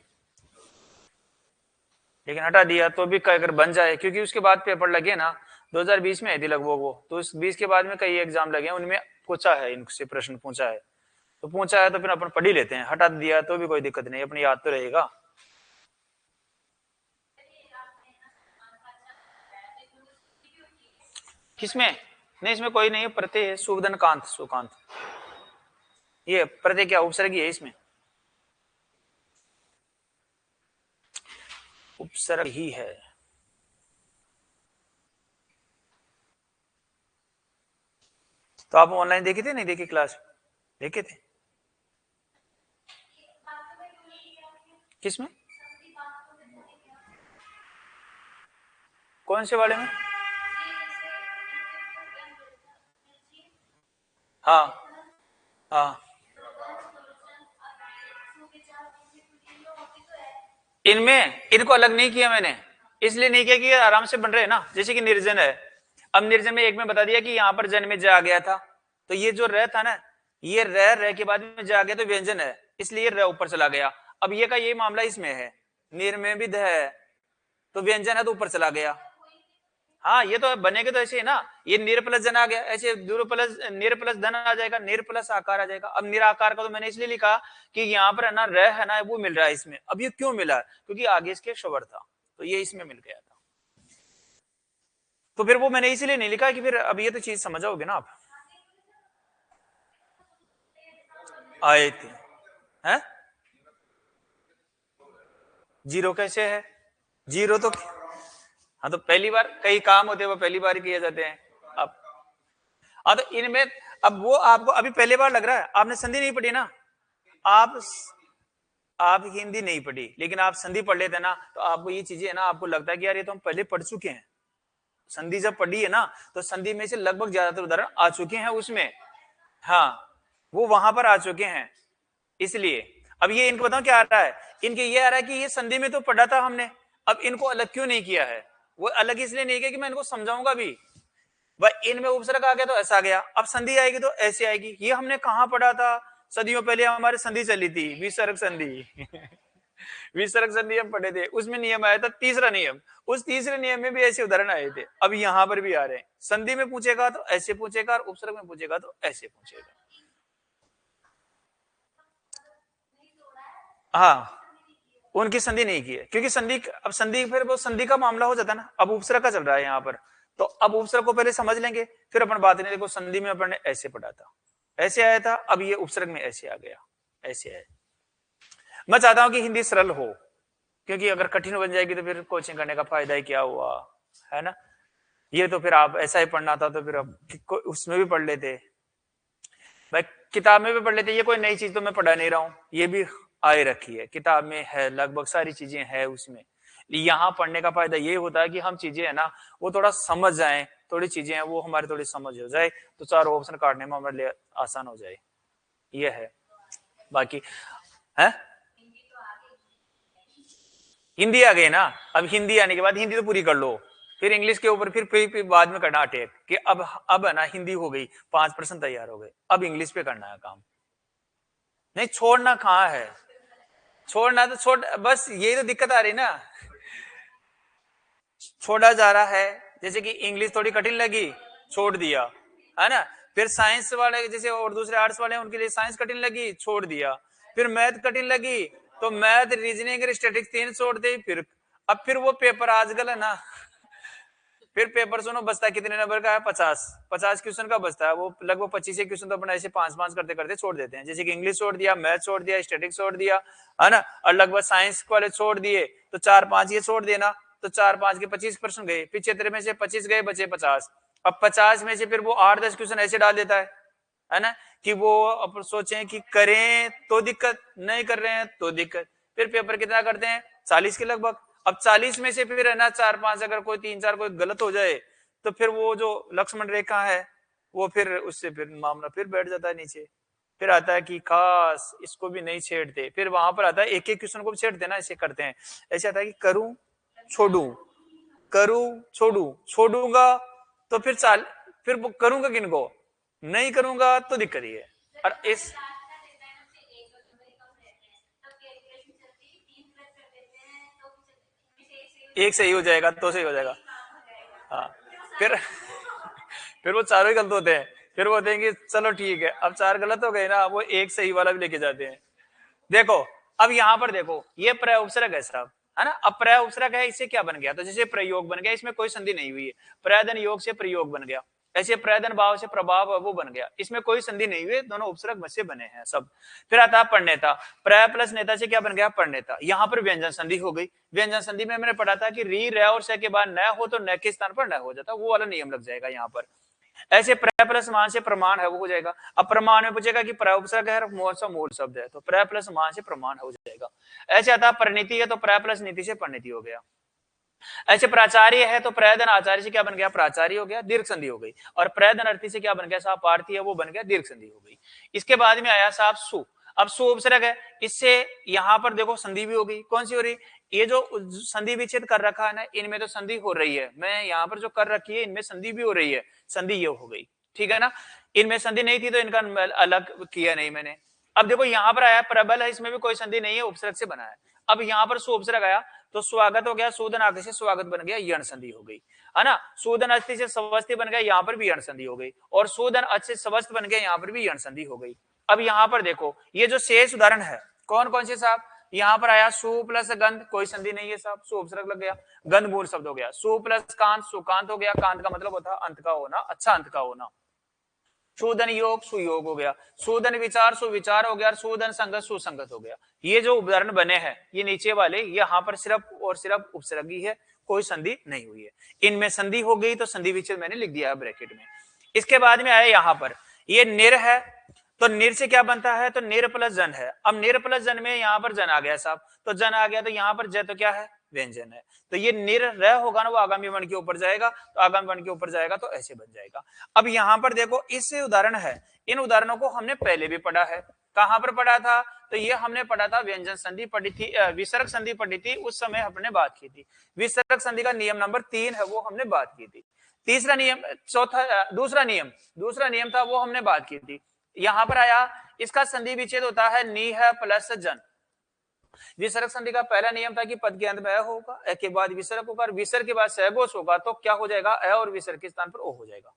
लेकिन हटा दिया तो भी अगर बन जाए, क्योंकि उसके बाद पेपर लगे ना 2020 में आई थी लगभग वो, तो इस 20 के बाद में कई एग्जाम लगे हैं, उनमें पूछा है, इनसे प्रश्न पूछा है, तो पूछा है तो फिर अपन पढ़ ही लेते हैं, हटा दिया तो भी कोई दिक्कत नहीं, अपनी याद तो रहेगा। किसमें? नहीं इसमें कोई नहीं है, प्रत्यय है, सुवदन कांत, सुकांत, ये प्रत्यय क्या उपसर्ग है इसमें, उपसर्ग ही है। तो आप ऑनलाइन देखे थे नहीं देखे क्लास? देखे थे? किसमें? कौन से वाले में? हाँ हाँ, इनमें इनको अलग नहीं किया मैंने, इसलिए नहीं किया कि आराम से बन रहे हैं ना, जैसे कि निर्जन है, अब निर्जन में एक में बता दिया कि यहां पर जन में जा गया था, तो ये जो रह था ना, ये रह के बाद में जा गया तो व्यंजन है, इसलिए रह ऊपर चला गया। अब ये का ये मामला इसमें है, निर में भी ध है तो व्यंजन है तो ऊपर चला गया। हाँ ये तो बनेगा तो ऐसे ही ना, ये निर प्लस जन आ गया, ऐसे दूर प्लस निर प्लस धन आ जाएगा, निर प्लस आकार आ जाएगा। अब निराकार का तो मैंने इसलिए लिखा कि यहाँ पर है ना रह है ना वो मिल रहा है इसमें। अब ये क्यों मिला? क्योंकि आगे इसके शवर था तो ये इसमें मिल गया था, तो फिर वो मैंने इसीलिए नहीं लिखा कि फिर अब ये तो चीज समझ आओगे ना आप। आए थे हैं? जीरो कैसे है? जीरो तो हाँ, तो पहली बार कई काम होते हैं वो पहली बार ही किए जाते हैं। अब हाँ तो इनमें अब वो आपको अभी पहली बार लग रहा है, आपने संधि नहीं पढ़ी ना, आप हिंदी नहीं पढ़ी लेकिन आप संधि पढ़ लेते ना, तो आपको ये चीजें है ना, आपको लगता है कि यार ये तो हम पहले पढ़ चुके हैं। संधि जब पढ़ी है ना तो संधि में से लगभग ज्यादातर उदाहरण आ चुके हैं उसमें, हाँ वो वहां पर आ चुके हैं। इसलिए अब ये इनको बताओ क्या आ रहा है, इनके ये आ रहा है कि ये संधि में तो पढ़ा था हमने, अब इनको अलग क्यों नहीं किया है? वो अलग इसलिए नहीं किया कि मैं इनको समझाऊंगा भी, भाई इनमें उपसर्ग आ गया तो ऐसा आ गया, अब संधि आएगी तो ऐसे आएगी। ये हमने कहां पढ़ा था? सदियों पहले हमारे संधि चली थी, विसर्ग संधि विसर्ग संधि हम पढ़े थे, उसमें नियम आया था तीसरा नियम, उस तीसरे नियम में भी ऐसे उदाहरण आए थे, अब यहां पर भी आ रहे हैं। संधि में पूछेगा तो ऐसे पूछेगा और उपसर्ग में पूछेगा तो ऐसे पूछेगा। हाँ उनकी संधि नहीं की है, क्योंकि संधि अब संधि फिर वो संधि का मामला हो जाता है ना, अब उपसर्ग का चल रहा है यहाँ पर, तो अब उपसर्ग को पहले समझ लेंगे फिर अपन बात नहीं। देखो संधि में अपन ने ऐसे पढ़ा था, ऐसे आया था, अब ये उपसर्ग में ऐसे आ गया, ऐसे आया। मैं चाहता हूं कि हिंदी सरल हो, क्योंकि अगर कठिन बन जाएगी तो फिर कोचिंग करने का फायदा ही क्या हुआ, है ना। ये तो फिर आप ऐसा ही पढ़ना था तो फिर अब उसमें भी पढ़ लेते भाई, किताब में भी पढ़ लेते। ये कोई नई चीज तो मैं पढ़ा नहीं रहा हूँ, ये भी आए रखी है किताब में, है लगभग सारी चीजें है उसमें। यहाँ पढ़ने का फायदा ये होता है कि हम चीजें है ना वो थोड़ा समझ जाए, थोड़ी चीजें हैं वो हमारी थोड़ी समझ हो जाए, तो चारों ऑप्शन काटने में हमारे लिए आसान हो जाए, ये है। बाकी है हिंदी आ गई ना, अब हिंदी आने के बाद हिंदी तो पूरी कर लो, फिर इंग्लिश के ऊपर फिर बाद में करना अटैक कि अब है ना हिंदी हो गई 5% तैयार हो गए, अब इंग्लिश पे करना है काम। नहीं छोड़ना कहाँ है, छोड़ना तो छोड़, बस यही तो दिक्कत आ रही ना, छोड़ा जा रहा है। जैसे कि इंग्लिश थोड़ी कठिन लगी, छोड़ दिया, है ना। फिर साइंस वाले जैसे और दूसरे आर्ट्स वाले उनके लिए साइंस कठिन लगी, छोड़ दिया। फिर मैथ कठिन लगी तो मैथ रीजनिंग स्टैटिस्टिक्स 3 छोड़ दी। फिर अब फिर वो पेपर आजकल है ना, फिर पेपर सुनो बचता कितने नंबर का है, 50 क्वेश्चन का बचता है, वो लगभग 25 क्वेश्चन तो अपना ऐसे 5-5 करते करते छोड़ देते हैं। जैसे कि इंग्लिश छोड़ दिया, मैथ छोड़ दिया, स्टैटिस्टिक्स छोड़ दिया, है ना, और लगभग साइंस वाले छोड़ दिए, तो 4-5 ये छोड़ देना, तो 4-5 के 25 प्रश्न गए, 75 में से 25 गए, बचे 50। अब 50 में से फिर वो 8-10 क्वेश्चन ऐसे डाल देता है ना, कि वो अपन सोचें कि करें तो दिक्कत, नहीं कर रहे हैं तो दिक्कत। फिर पेपर कितना करते हैं, 40 के लगभग। अब 40 में से फिर है ना 4-5 अगर कोई 3-4 कोई गलत हो जाए तो फिर वो जो लक्ष्मण रेखा है वो फिर उससे फिर मामला फिर बैठ जाता है नीचे। फिर आता है कि खास इसको भी नहीं छेड़ते, फिर वहां पर आता है एक एक क्वेश्चन को भी छेड़ते ना, ऐसे करते हैं। ऐसे आता है कि करूं छोड़ू, करूं छोड़ू, छोड़ूंगा तो फिर करूंगा किनको, नहीं करूंगा तो दिक्कत ही है। और इस एक सही हो जाएगा तो सही हो जाएगा, हाँ फिर फिर वो चारों ही गलत होते हैं। फिर वो होते हैं कि चलो ठीक है, अब 4 गलत हो गए ना, वो एक सही वाला भी लेके जाते हैं। देखो अब यहां पर देखो, ये प्रय उपसर्ग है साहब, है ना। अब प्रय उपसर्ग है, इससे क्या बन गया, तो जैसे प्रयोग बन गया, इसमें कोई संधि नहीं हुई है, प्रयधन योग से प्रयोग बन गया, ऐसे प्रयधन भाव से प्रभाव वो बन गया, इसमें कोई संधि नहीं हुई, दोनों उपसर्ग से बने हैं सब। फिर आता है प्रणेता, प्रय प्लस नेता से क्या बन गया, प्रणेता। यहां पर व्यंजन संधि हो गई। व्यंजन संधि में मैंने पढ़ा था कि री र और से के बाद न हो तो न के स्थान पर न हो जाता, वो वाला नियम लग जाएगा यहाँ पर। ऐसे प्रय प्लस मान से प्रमाण है, वो हो जाएगा। अब प्रमाण में पूछेगा कि प्रय उपसर्ग है, मूल शब्द है, तो प्रय प्लस मान से प्रमाण हो जाएगा। ऐसे आता परिणति है, तो प्रय प्लस नीति से परिणति हो गया। ऐसे प्राचार्य है, तो प्रयधन आचार्य से क्या बन गया, प्राचार्य हो गया, दीर्घ संधि हो गई। और प्रयधन अर्थी से क्या बन गया साहब, पार्थी है, वो बन गया, दीर्घ संधि हो गई। इसके बाद में आया साहब सु। अब सु उपसर्ग है, इससे यहां पर देखो संधि भी हो गई। कौन सी हो रही, ये जो संधि विच्छेद कर रखा है ना, इनमें तो संधि हो रही है, मैं यहाँ पर जो कर रखी है इनमें संधि भी हो रही है, संधि ये हो गई, ठीक है ना। इनमें संधि नहीं थी तो इनका अलग किया नहीं मैंने। अब देखो यहाँ पर आया प्रबल है, इसमें भी कोई संधि नहीं है, उपसर्ग से बना है। अब यहाँ पर सु उपसर्ग आया, तो स्वागत हो गया, सूदन आगे से स्वागत बन गया, यण संधि हो गई, है ना। सूदन अस्थि से स्वस्थ बन गया, यहाँ पर भी यण संधि हो गई। और सूदन अच से स्वस्थ बन गया, यहाँ पर भी यण संधि हो गई। अब यहाँ पर देखो, ये जो शेष उदाहरण है कौन कौन से साहब, यहाँ पर आया सु प्लस गंध, कोई संधि नहीं है साहब, सु उपसर्ग लग गया, गंध मूल शब्द हो गया। सु प्लस कांत, सुकांत हो गया, कांत का मतलब होता है अंत का होना, अच्छा अंत का होना। शोधन योग सुयोग हो गया, शोधन विचार सुविचार हो गया, शोधन संगत सुसंगत हो गया। ये जो उदाहरण बने हैं ये नीचे वाले, यहाँ पर सिर्फ और सिर्फ उपसर्ग ही है, कोई संधि नहीं हुई है। इनमें संधि हो गई तो संधि विच्छेद मैंने लिख दिया है ब्रैकेट में। इसके बाद में आया यहाँ पर ये निर है, तो निर से क्या बनता है, तो निर प्लस जन है। अब निर प्लस जन में यहाँ पर जन आ गया साहब, तो जन आ गया, तो यहाँ पर जय तो क्या है, व्यंजन है। तो ये निर रह होगा ना, वो आगामी वर्ण के ऊपर जाएगा, तो आगामी वर्ण के ऊपर जाएगा तो ऐसे बन जाएगा। अब यहाँ पर देखो इस उदाहरण है, इन उदाहरणों को हमने पहले भी पढ़ा है। कहां पर पढ़ा था, तो ये हमने पढ़ा था, व्यंजन संधि पढ़ी थी, विसर्ग संधि पढ़ी थी, उस समय हमने बात की थी। विसर्ग संधि का नियम नंबर 3 है, वो हमने बात की थी। तीसरा नियम, दूसरा नियम था, वो हमने बात की थी। यहां पर आया, इसका संधि विच्छेद होता है नी है प्लस जन। विसर्ग संधि का पहला नियम था कि पद के अंत में अ होगा, अ के बाद विसर्ग होगा, और विसर्ग के बाद सहघोष होगा, तो क्या हो जाएगा, अ और विसर्ग के स्थान पर ओ हो जाएगा।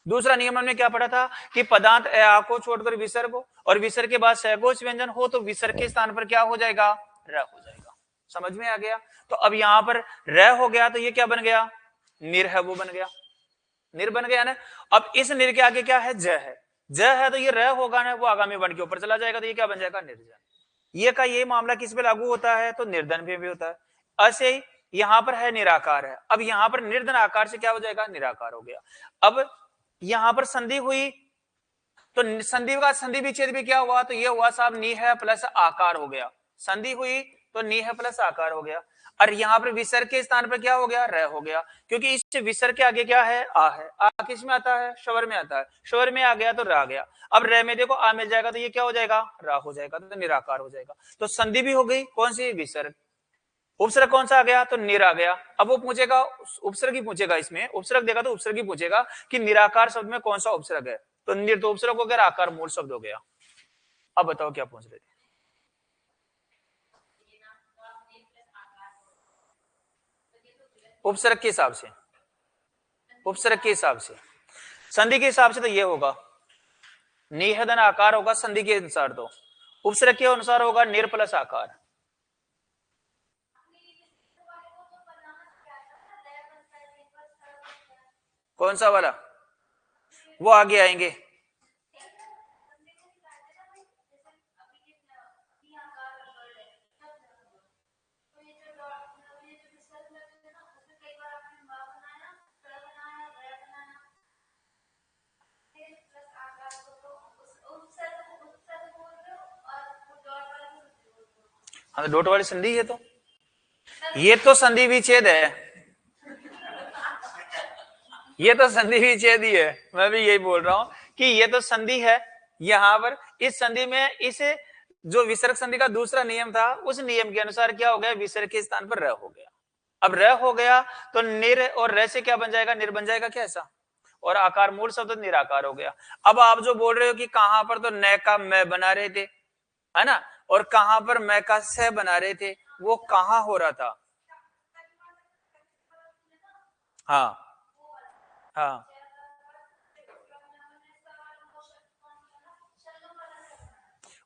दूसरा नियम हमने क्या पढ़ा था कि पदांत अ आ को छोड़कर विसर्ग हो, और विसर्ग के बाद सहघोष व्यंजन हो, तो विसर्ग के स्थान पर क्या हो जाएगा, र हो जाएगा। समझ में आ गया। तो अब यहाँ पर र हो गया, तो ये क्या बन गया, निर है, वो बन गया, निर बन गया ना। अब इस निर के आगे क्या है, ज है, ज है, तो ये र होगा ना, वो आगामी वर्ण के ऊपर चला जाएगा, तो ये क्या बन जाएगा, निर्जन। ये का ये मामला किस पे लागू होता है, तो निर्धन पे भी होता है। ऐसे ही यहां पर है निराकार है, अब यहां पर निर्धन आकार से क्या हो जाएगा, निराकार हो गया। अब यहां पर संधि हुई, तो संधि का संधि विच्छेद भी क्या हुआ, तो ये हुआ साहब नी है प्लस आकार हो गया। संधि हुई तो नी है प्लस आकार हो गया, और यहाँ पर विसर्ग के स्थान पर क्या हो गया, र हो गया, क्योंकि इस विसर्ग के आगे क्या है, आ है। आ किस में आता है, स्वर में आता है, स्वर में आ गया तो रा गया। अब र में देखो आ मिल जाएगा, तो ये क्या हो जाएगा, रा हो जाएगा, तो निराकार हो जाएगा। तो संधि भी हो गई, कौन सी, विसर्ग। उपसर्ग कौन सा आ गया, तो निर आ गया। अब वो पूछेगा, उपसर्ग ही पूछेगा, इसमें उपसर्ग देगा तो उपसर्ग ही पूछेगा कि निराकार शब्द में कौन सा उपसर्ग है, तो निर तो उपसर्ग हो गया, आकार मूल शब्द हो गया। अब बताओ क्या पूछ रहे थे, उपसर्ग के हिसाब से, उपसर्ग के हिसाब से, संधि के हिसाब से तो ये होगा निहदन आकार होगा, संधि के अनुसार तो, उपसर्ग के अनुसार होगा निर प्लस आकार। कौन सा वाला, वो आगे आएंगे। हाँ, डॉट वाली संधि है, तो ये तो संधि विच्छेद है, ये तो संधि विच्छेद ही है। मैं भी यही बोल रहा हूं कि ये तो संधि है। यहां पर इस संधि में इस जो विसर्ग संधि का दूसरा नियम था, उस नियम के अनुसार क्या हो गया, विसर्ग के स्थान पर र हो गया। अब र हो गया तो निर और र से क्या बन जाएगा, निर बन जाएगा, क्या ऐसा, और आकार मूल शब्द निराकार हो गया। अब आप जो बोल रहे हो कि कहां पर तो न का मैं बना रहे थे, है ना, और कहां पर मैं का सह बना रहे थे, वो कहां हो रहा था, हाँ हाँ,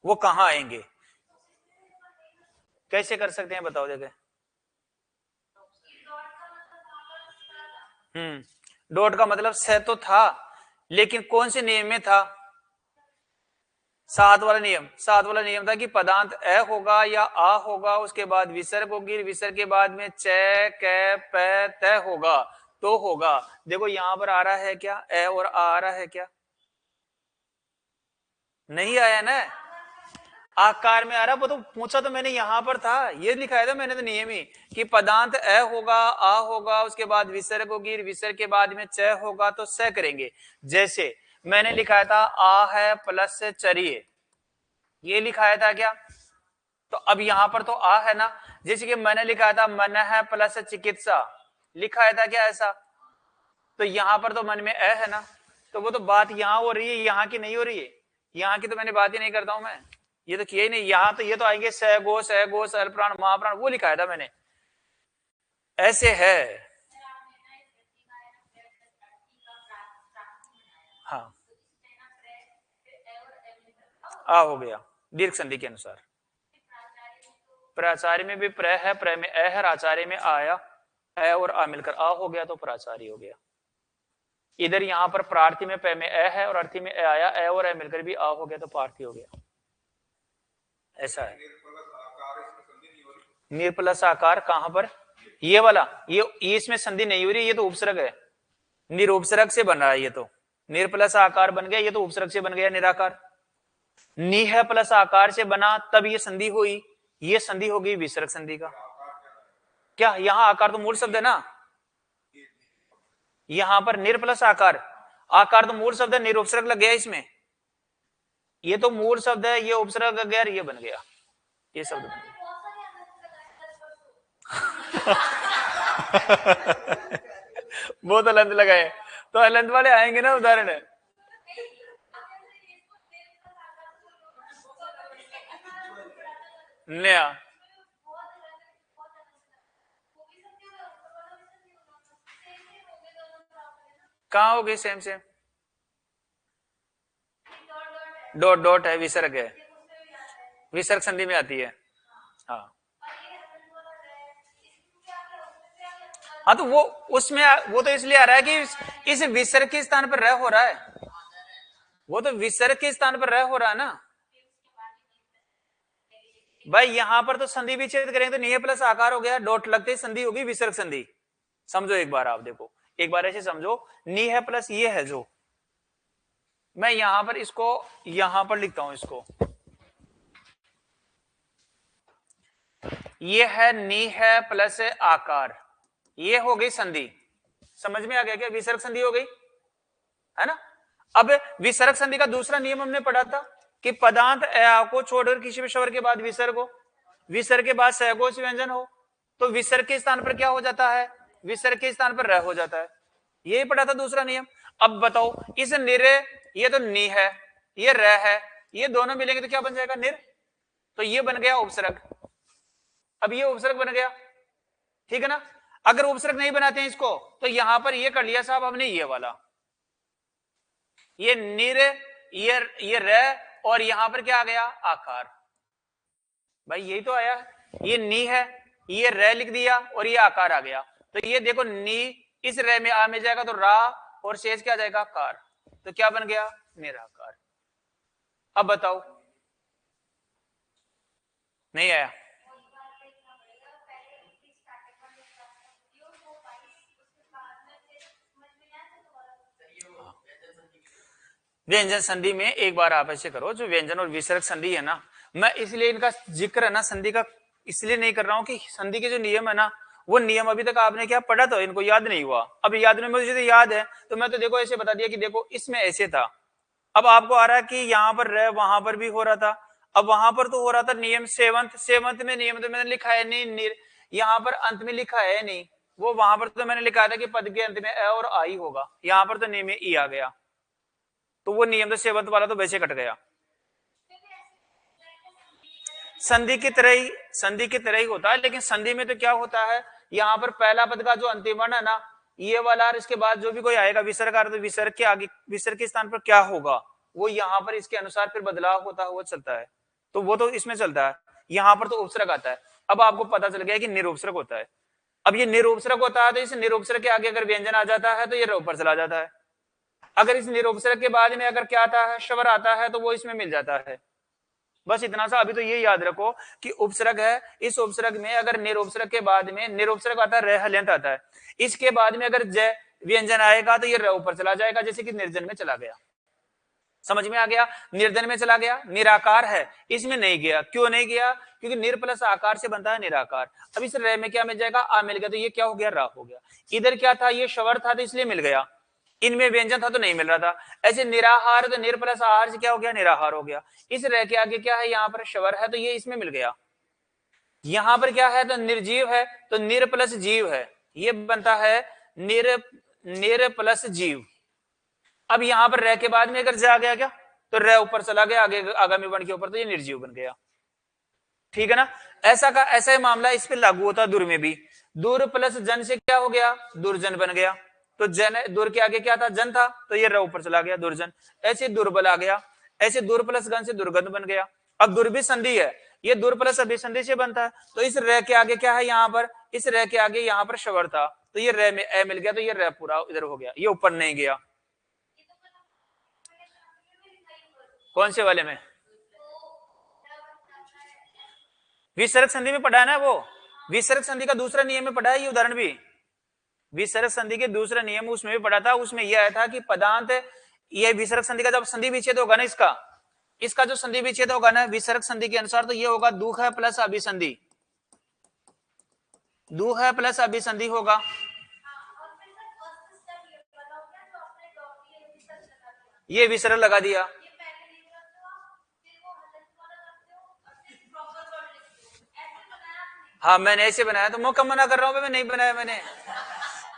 वो कहाँ आएंगे, कैसे कर सकते हैं बताओ देखे। डॉट का मतलब स तो था, लेकिन कौन से नियम में था, सात वाला नियम। सात वाला नियम था कि पदांत अ होगा या आ होगा, उसके बाद विसर्ग होगी, विसर्ग के बाद में च क प त होगा तो होगा। देखो यहां पर आ रहा है क्या, अ और आ रहा है क्या, नहीं आया ना, आकार में आ रहा। वो तो पूछा तो मैंने यहां पर था, ये लिखाया था मैंने तो नियम ही कि पदांत अ होगा, आ होगा, उसके बाद विसर्ग होगी, विसर्ग के बाद में च होगा तो स करेंगे। जैसे मैंने लिखाया था आ है प्लस चरिए, ये लिखाया था क्या, तो अब यहां पर तो आ है ना। जैसे कि मैंने लिखाया था मन है प्लस चिकित्सा, लिखाया था क्या ऐसा, तो यहां पर तो मन में अ है ना, तो वो तो बात यहां हो रही है, यहां की नहीं हो रही है। यहां की तो मैंने बात ही नहीं करता हूं मैं, ये तो किया ही नहीं। यहां तो ये तो आएंगे स गो सल प्राण महाप्राण, वो लिखाया था मैंने, ऐसे है। हाँ, आ हो गया दीर्घ संधि के अनुसार। प्राचार्य में भी प्र है, प्र में अ है, आचार्य में आया, अ और आ मिलकर आ हो गया तो प्राचार्य हो गया। इधर यहां पर प्रार्थी में प में अ है और अर्थी में अ आया, अ और अ मिलकर भी आ हो गया तो पार्थी हो गया। ऐसा है। निर प्लस आकार कहां पर, ये वाला, ये इसमें संधि नहीं हो रही, ये तो उपसर्ग है, निरुपसर्ग से बन रहा है ये तो। निर प्लस आकार बन गया, ये तो उपसर्ग से बन गया निराकार। नि है प्लस आकार से बना तब ये संधि हुई, ये संधि होगी विसर्ग संधि का। क्या यहां आकार तो मूल शब्द है ना, यहां पर निर प्लस आकार, आकार तो मूल शब्द है, निरुपसर्ग लग गया इसमें, ये तो मूल शब्द है, ये उपसर्ग लग गया, ये बन गया, ये शब्द बन गया। बहुत अलंत लगाए, तो अलंत वाले आएंगे ना उदाहरण। नया कहाँ हो गई, सेम सेम, डॉट डॉट है, विसर्ग है, विसर्ग संधि में आती है। हाँ, हाँ तो वो उसमें वो तो इसलिए आ रहा है कि इस विसर्ग के स्थान पर रह हो रहा है, वो तो विसर्ग के स्थान पर रह हो रहा है ना भाई। यहां पर तो संधि भी छेद करेंगे तो निय प्लस आकार हो गया, डॉट लगते ही संधि होगी विसर्ग संधि। समझो एक बार, आप देखो एक बार ऐसे समझो, नी है प्लस ये है, जो मैं यहां पर इसको यहां पर लिखता हूं इसको, ये है नी है प्लस आकार, ये हो गई संधि। समझ में आ गया क्या, विसर्ग संधि हो गई है ना। अब विसर्ग संधि का दूसरा नियम हमने पढ़ा था कि पदांत अ को छोड़कर किसी भी स्वर के बाद विसर्ग हो, विसर्ग के बाद सहगोच व्यंजन हो, तो विसर्ग के स्थान पर क्या हो जाता है, विसर्ग के स्थान पर रह हो जाता है। यही पढ़ा था दूसरा नियम। अब बताओ इस निर, ये तो नी है, ये र है, ये दोनों मिलेंगे तो क्या बन जाएगा, निर, तो ये बन गया उपसर्ग। अब ये उपसर्ग बन गया, ठीक है ना। अगर उपसर्ग नहीं बनाते हैं इसको तो यहां पर ये कर लिया साहब हमने, ये वाला, ये निर, ये र, और यहां पर क्या आ गया, आकार। भाई यही तो आया, ये नी है, ये र लिख दिया और ये आकार आ गया, तो ये देखो नी इस र में आ में जाएगा तो रा, और शेष क्या जाएगा, कार, तो क्या बन गया, निराकार। अब बताओ, नहीं आया, व्यंजन संधि में एक बार आप ऐसे करो, जो व्यंजन और विसर्ग संधि है ना, मैं इसलिए इनका जिक्र है ना संधि का इसलिए नहीं कर रहा हूं कि संधि के जो नियम है ना, वो नियम अभी तक आपने क्या पढ़ा, तो इनको याद नहीं हुआ। अब याद नहीं, मुझे तो याद है, तो मैं तो देखो ऐसे बता दिया कि देखो इसमें ऐसे था। अब आपको आ रहा है कि यहां पर रह, वहां पर भी हो रहा था, अब वहां पर तो हो रहा था नियम सेवंत, सेवंत में नियम तो मैंने लिखा है नहीं, यहां पर अंत में लिखा है नहीं, वो वहां पर तो मैंने लिखा था कि पद के अंत में अ और आई होगा, यहां पर तो नियम में ई आ गया, तो वो नियम तो सेवंत वाला तो वैसे कट गया। संधि की तरह ही होता है, लेकिन संधि में तो क्या होता है, यहां पर पहला पद का जो अंतिम वर्ण है ना, ये वाला और इसके बाद जो भी कोई आएगा विसर्ग आ रहा तो विसर्ग के आगे, विसर्ग के स्थान पर क्या होगा वो यहाँ पर इसके अनुसार फिर बदलाव होता हुआ चलता है, तो वो तो इसमें चलता है। यहाँ पर तो उपसर्ग आता है। अब आपको पता चल गया कि निरुपसर्ग होता है। अब ये निरुपसर्ग होता है तो इस निरुपसर्ग के आगे अगर व्यंजन आ जाता है तो ये ऊपर चला जाता है। अगर इस निरुपसर्ग के बाद में अगर क्या आता है, स्वर आता है, तो वो इसमें मिल जाता है। बस इतना सा अभी तो ये याद रखो कि उपसर्ग है, इस उपसर्ग में अगर निरुपसर्ग के बाद में निरुपसर्ग आता है, रह हल्यंत आता है, इसके बाद में अगर जय व्यंजन आएगा तो ये र ऊपर चला जाएगा, जैसे कि निर्जन में चला गया। समझ में आ गया? निर्धन में चला गया, निराकार है, इसमें नहीं गया। क्यों नहीं गया? क्योंकि निर प्लस आकार से बनता है निराकार। अब इस रे में क्या मिल जाएगा? आ मिल गया, तो ये क्या हो गया? रा हो गया। इधर क्या था? ये शवर था तो इसलिए मिल गया, इनमें व्यंजन था तो नहीं मिल रहा था। ऐसे निराहार तो निर प्लस आहार से क्या हो गया? निराहार हो गया। इस रे के आगे क्या है? यहाँ पर शवर है तो ये इसमें मिल गया। यहां पर क्या है? तो निर्जीव है तो निर प्लस जीव है, ये बनता है निर प्लस जीव। अब यहां पर रह के बाद में अगर जा गया क्या तो रह ऊपर चला गया आगे आगामी वर्ण के ऊपर, तो ये निर्जीव बन गया। ठीक है ना? ऐसा का ऐसा ही मामला इस पे लागू होता है। दूर में भी दूर प्लस जन से क्या हो गया? दुर्जन बन गया। तो जन, दूर के आगे क्या था? जन था, तो ये रह ऊपर चला गया, दुर्जन। ऐसे दुर्बल आ गया, ऐसे दूर प्लस गन से दुर्गंध बन गया। अब दुर्भी संधि है, ये दूर प्लस अभिसंधि से बनता है, तो इस रह के आगे क्या है? यहाँ पर इस रह के आगे यहाँ पर शवर था, तो ये रह में ए मिल गया, तो ये रह पूरा इधर हो गया, ये ऊपर नहीं गया। कौन से वाले में? विसर्ग संधि में पढ़ा है ना, वो विसर्ग संधि का दूसरा नियम में पढ़ा है ये उदाहरण भी। विसर्ग संधि के दूसरा नियम उसमें भी पढ़ा था। उसमें यह आया था कि पदांत, ये विसर्ग संधि का जब संधि विच्छेद होगा ना, इसका जो संधि विच्छेद होगा ना विसर्ग संधि के अनुसार, तो ये होगा दुख है प्लस अभिसंधि, दुह है प्लस अभिसंधि होगा। ये विसर्ग लगा दिया, हाँ मैंने ऐसे बनाया, तो मौका मना कर रहा हूं, मैं नहीं बनाया मैंने,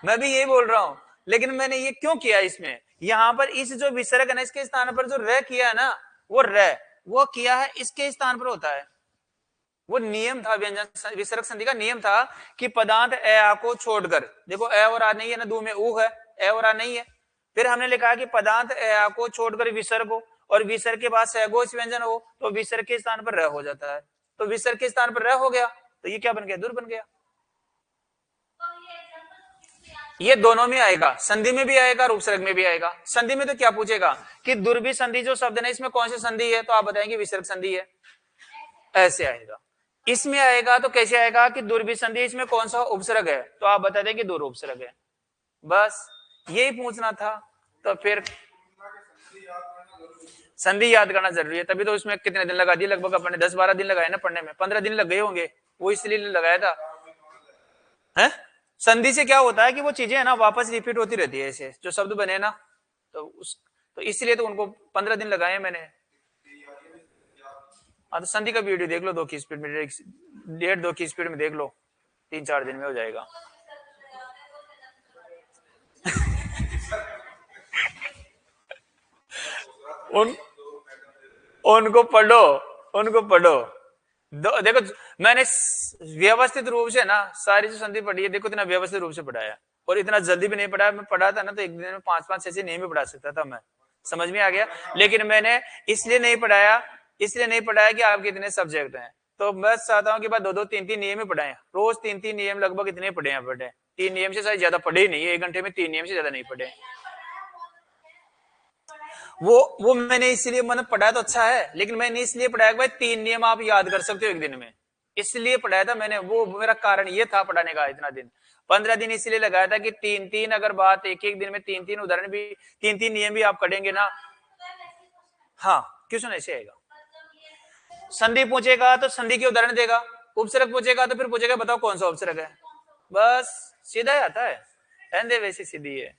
मैं भी यही बोल रहा हूं। लेकिन मैंने ये क्यों किया? इसमें यहां पर इस जो विसर्ग है ना, इसके स्थान पर जो रह किया है ना, वो रह वो किया है इसके स्थान पर होता है। वो नियम था व्यंजन विसर्ग संधि का, नियम था कि पदांत ए आ को छोड़कर, देखो ए और आ नहीं है ना, दू में ऊ है, ए और आ नहीं है। फिर हमने लिखा कि पदांत ए आ को छोड़कर विसर्ग हो, और विसर्ग के बाद सहगोच व्यंजन हो, तो विसर्ग के स्थान पर रह हो जाता है। तो विसर्ग के स्थान पर रह हो गया, तो ये क्या बन गया? दूर बन गया। ये दोनों में आएगा, संधि में भी आएगा और उपसर्ग में भी आएगा। संधि में तो क्या पूछेगा कि दुर्भी संधि जो शब्द है इसमें कौन सी संधि है, तो आप बताएंगे विसर्ग संधि है, ऐसे आएगा। इसमें आएगा तो कैसे आएगा कि दुर्भी संधि, इसमें कौन सा उपसर्ग है, तो आप बता देंगे दूर उपसर्ग है। बस यही पूछना था। तो फिर संधि याद करना जरूरी है, तभी तो उसमें कितने दिन लगा दिए? लगभग अपने 10-12 दिन लगाए ना पढ़ने में, 15 दिन लग गए होंगे, वो इसलिए लगाया था। है संधि से क्या होता है कि वो चीजें है ना वापस रिपीट होती रहती है, ऐसे जो शब्द बने ना, तो इसलिए तो उनको 15 दिन लगाए मैंने। हाँ तो संधि का वीडियो देख लो 2 की स्पीड में, 1.5-2 की स्पीड में देख लो, 3-4 दिन में हो जाएगा। उनको पढ़ो देखो मैंने व्यवस्थित रूप से ना सारी जो संधि पढ़ी है, देखो इतना व्यवस्थित रूप से पढ़ाया, और इतना जल्दी भी नहीं पढ़ाया। मैं पढ़ा था ना तो एक दिन में 5-5-6 नहीं भी पढ़ा सकता था मैं, समझ में आ गया। लेकिन मैंने इसलिए नहीं पढ़ाया कि आपके इतने सब्जेक्ट हैं, तो मैं चाहता हूँ कि बाद 2-2, 3-3 नियम ही पढ़ाए, रोज 3-3 नियम लगभग इतने पढ़े हैं। 3 नियम से शायद ज्यादा पढ़े ही नहीं, 1 घंटे में 3 नियम से ज्यादा नहीं पढ़े। वो मैंने इसलिए मैंने पढ़ाया तो अच्छा है, लेकिन मैंने इसलिए पढ़ाया कि भाई 3 नियम आप याद कर सकते हो 1 दिन में, इसलिए पढ़ाया था मैंने। वो मेरा कारण ये था पढ़ाने का इतना दिन, 15 दिन इसलिए लगाया था कि 3-3 अगर बात एक दिन में 3-3 उदाहरण भी, 3-3 नियम भी आप पढ़ेंगे ना। हाँ क्वेश्चन ऐसे आएगा, संधि पूछेगा तो संधि के उदाहरण देगा, उपसर्ग पूछेगा तो फिर पूछेगा बताओ कौन सा उपसर्ग है, बस सीधा ही आता है, वैसे सीधी है।